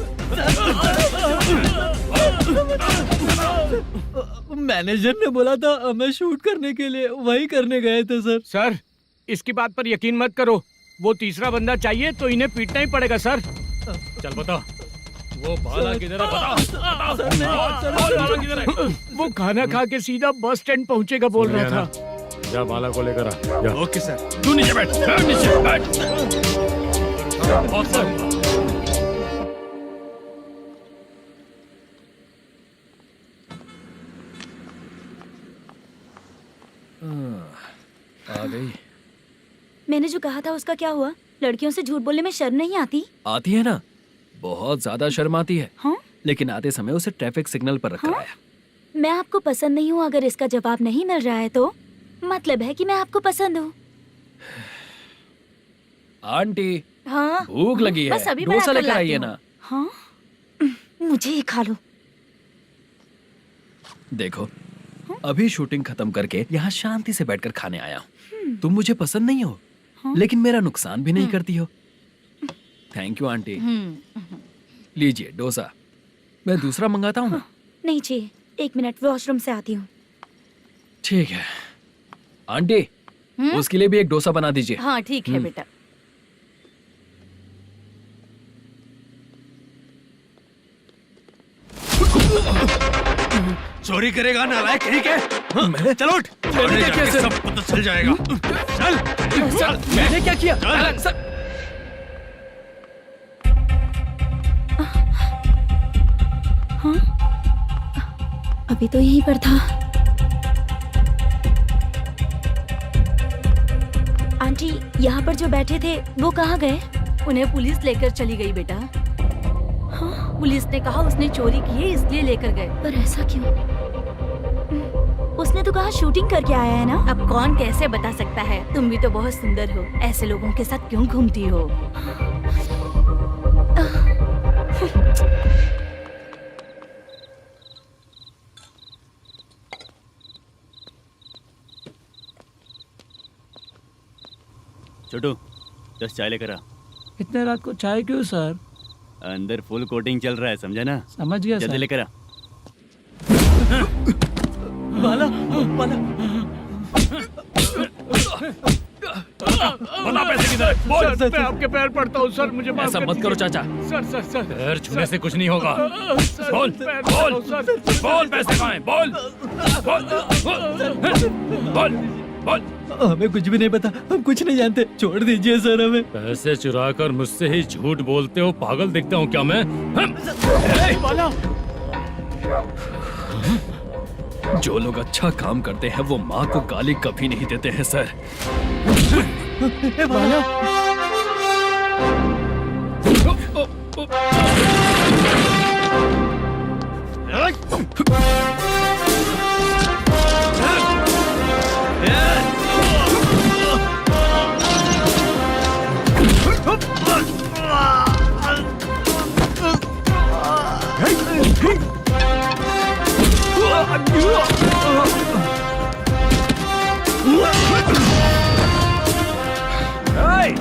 मैनेजर ने बोला था हमें शूट करने के लिए, वही करने गए थे सर। सर इसकी बात पर यकीन मत करो। वो तीसरा बंदा चाहिए तो इन्हें पीटना ही पड़ेगा सर। चल बता, वो बाला किधर है? बता। बाला किधर है? वो खाना खा के सीधा बस स्टैंड पहुंचेगा बोल रहा था। जा बाला को लेकर आ। जा। Okay sir. तू नीचे बैठ। नीचे बैठ। आ गई। मैंने जो कहा था उसका क्या हुआ? लड़कियों से झूठ बोलने में शर्म नहीं आती? आती है ना, बहुत ज्यादा शर्म आती है। हाँ? लेकिन आते समय उसे ट्रैफिक सिग्नल पर रखा हाँ? है। मैं आपको पसंद नहीं हूँ अगर इसका जवाब नहीं मिल रहा है तो मतलब है कि मैं आपको पसंद हूँ। आंटी, हाँ? भूख लगी है, बस अभी डोसा बनाकर लेकर लाती आइए हूँ। ना। हाँ? मुझे ही खा लो। देखो, अभी शूटिंग खत्म करके यहाँ शांति से बैठकर खाने आया हूँ। तुम मुझे पसंद नहीं हो, लेकिन मेरा नुकसान भी नहीं करती हो। Thank you aunty. लीजिए डोसा। मैं दूसरा मंगाता हूँ ना? नहीं चाहिए, 1 मिनट, वॉशरूम से आती हूँ। ठीक है आंटी, उसके लिए भी एक डोसा बना दीजिए। हाँ ठीक है बेटा। चोरी करेगा नालायक, ठीक है? मैं? चलो उठ। मैंने क्या किया? सब पता चल जाएगा। चल। मैंने क्या किया? अभी तो यहीं पर था। आंटी, यहाँ पर जो बैठे थे वो कहाँ गए? उन्हें पुलिस लेकर चली गई बेटा। हाँ? पुलिस ने कहा उसने चोरी की है इसलिए लेकर गए। पर ऐसा क्यों? उसने तो कहा शूटिंग करके आया है ना। अब कौन कैसे बता सकता है? तुम भी तो बहुत सुंदर हो, ऐसे लोगों के साथ क्यों घूमती हो? छोटू 10 चाय लेकर आ। इतने रात को चाय क्यों सर? अंदर फुल कोटिंग चल रहा है, समझा ना? समझ गया जल्दी सर। लेकर आ। बाला, बाला। बता पैसे किधर है? बोल। सर, मैं आपके पैर पड़ता हूँ सर, मुझे माफ ऐसा कर मत करो दीजिए। चाचा। सर पैर छूने से कुछ नहीं होगा। सर, बोल पैर बोल पड़ता हूँ, सर। बोल, पैसे कहाँ हैं? बोल बोल बोल बोल। हमें कुछ भी नहीं पता, हम कुछ नहीं जानते, छोड़ दीजिए सर हमें। पैसे चुराकर मुझसे ही झूठ बोलते हो, पागल दिखता हूँ क्या मैं? जो लोग अच्छा काम करते हैं वो माँ को गाली कभी नहीं देते हैं सर। Hey!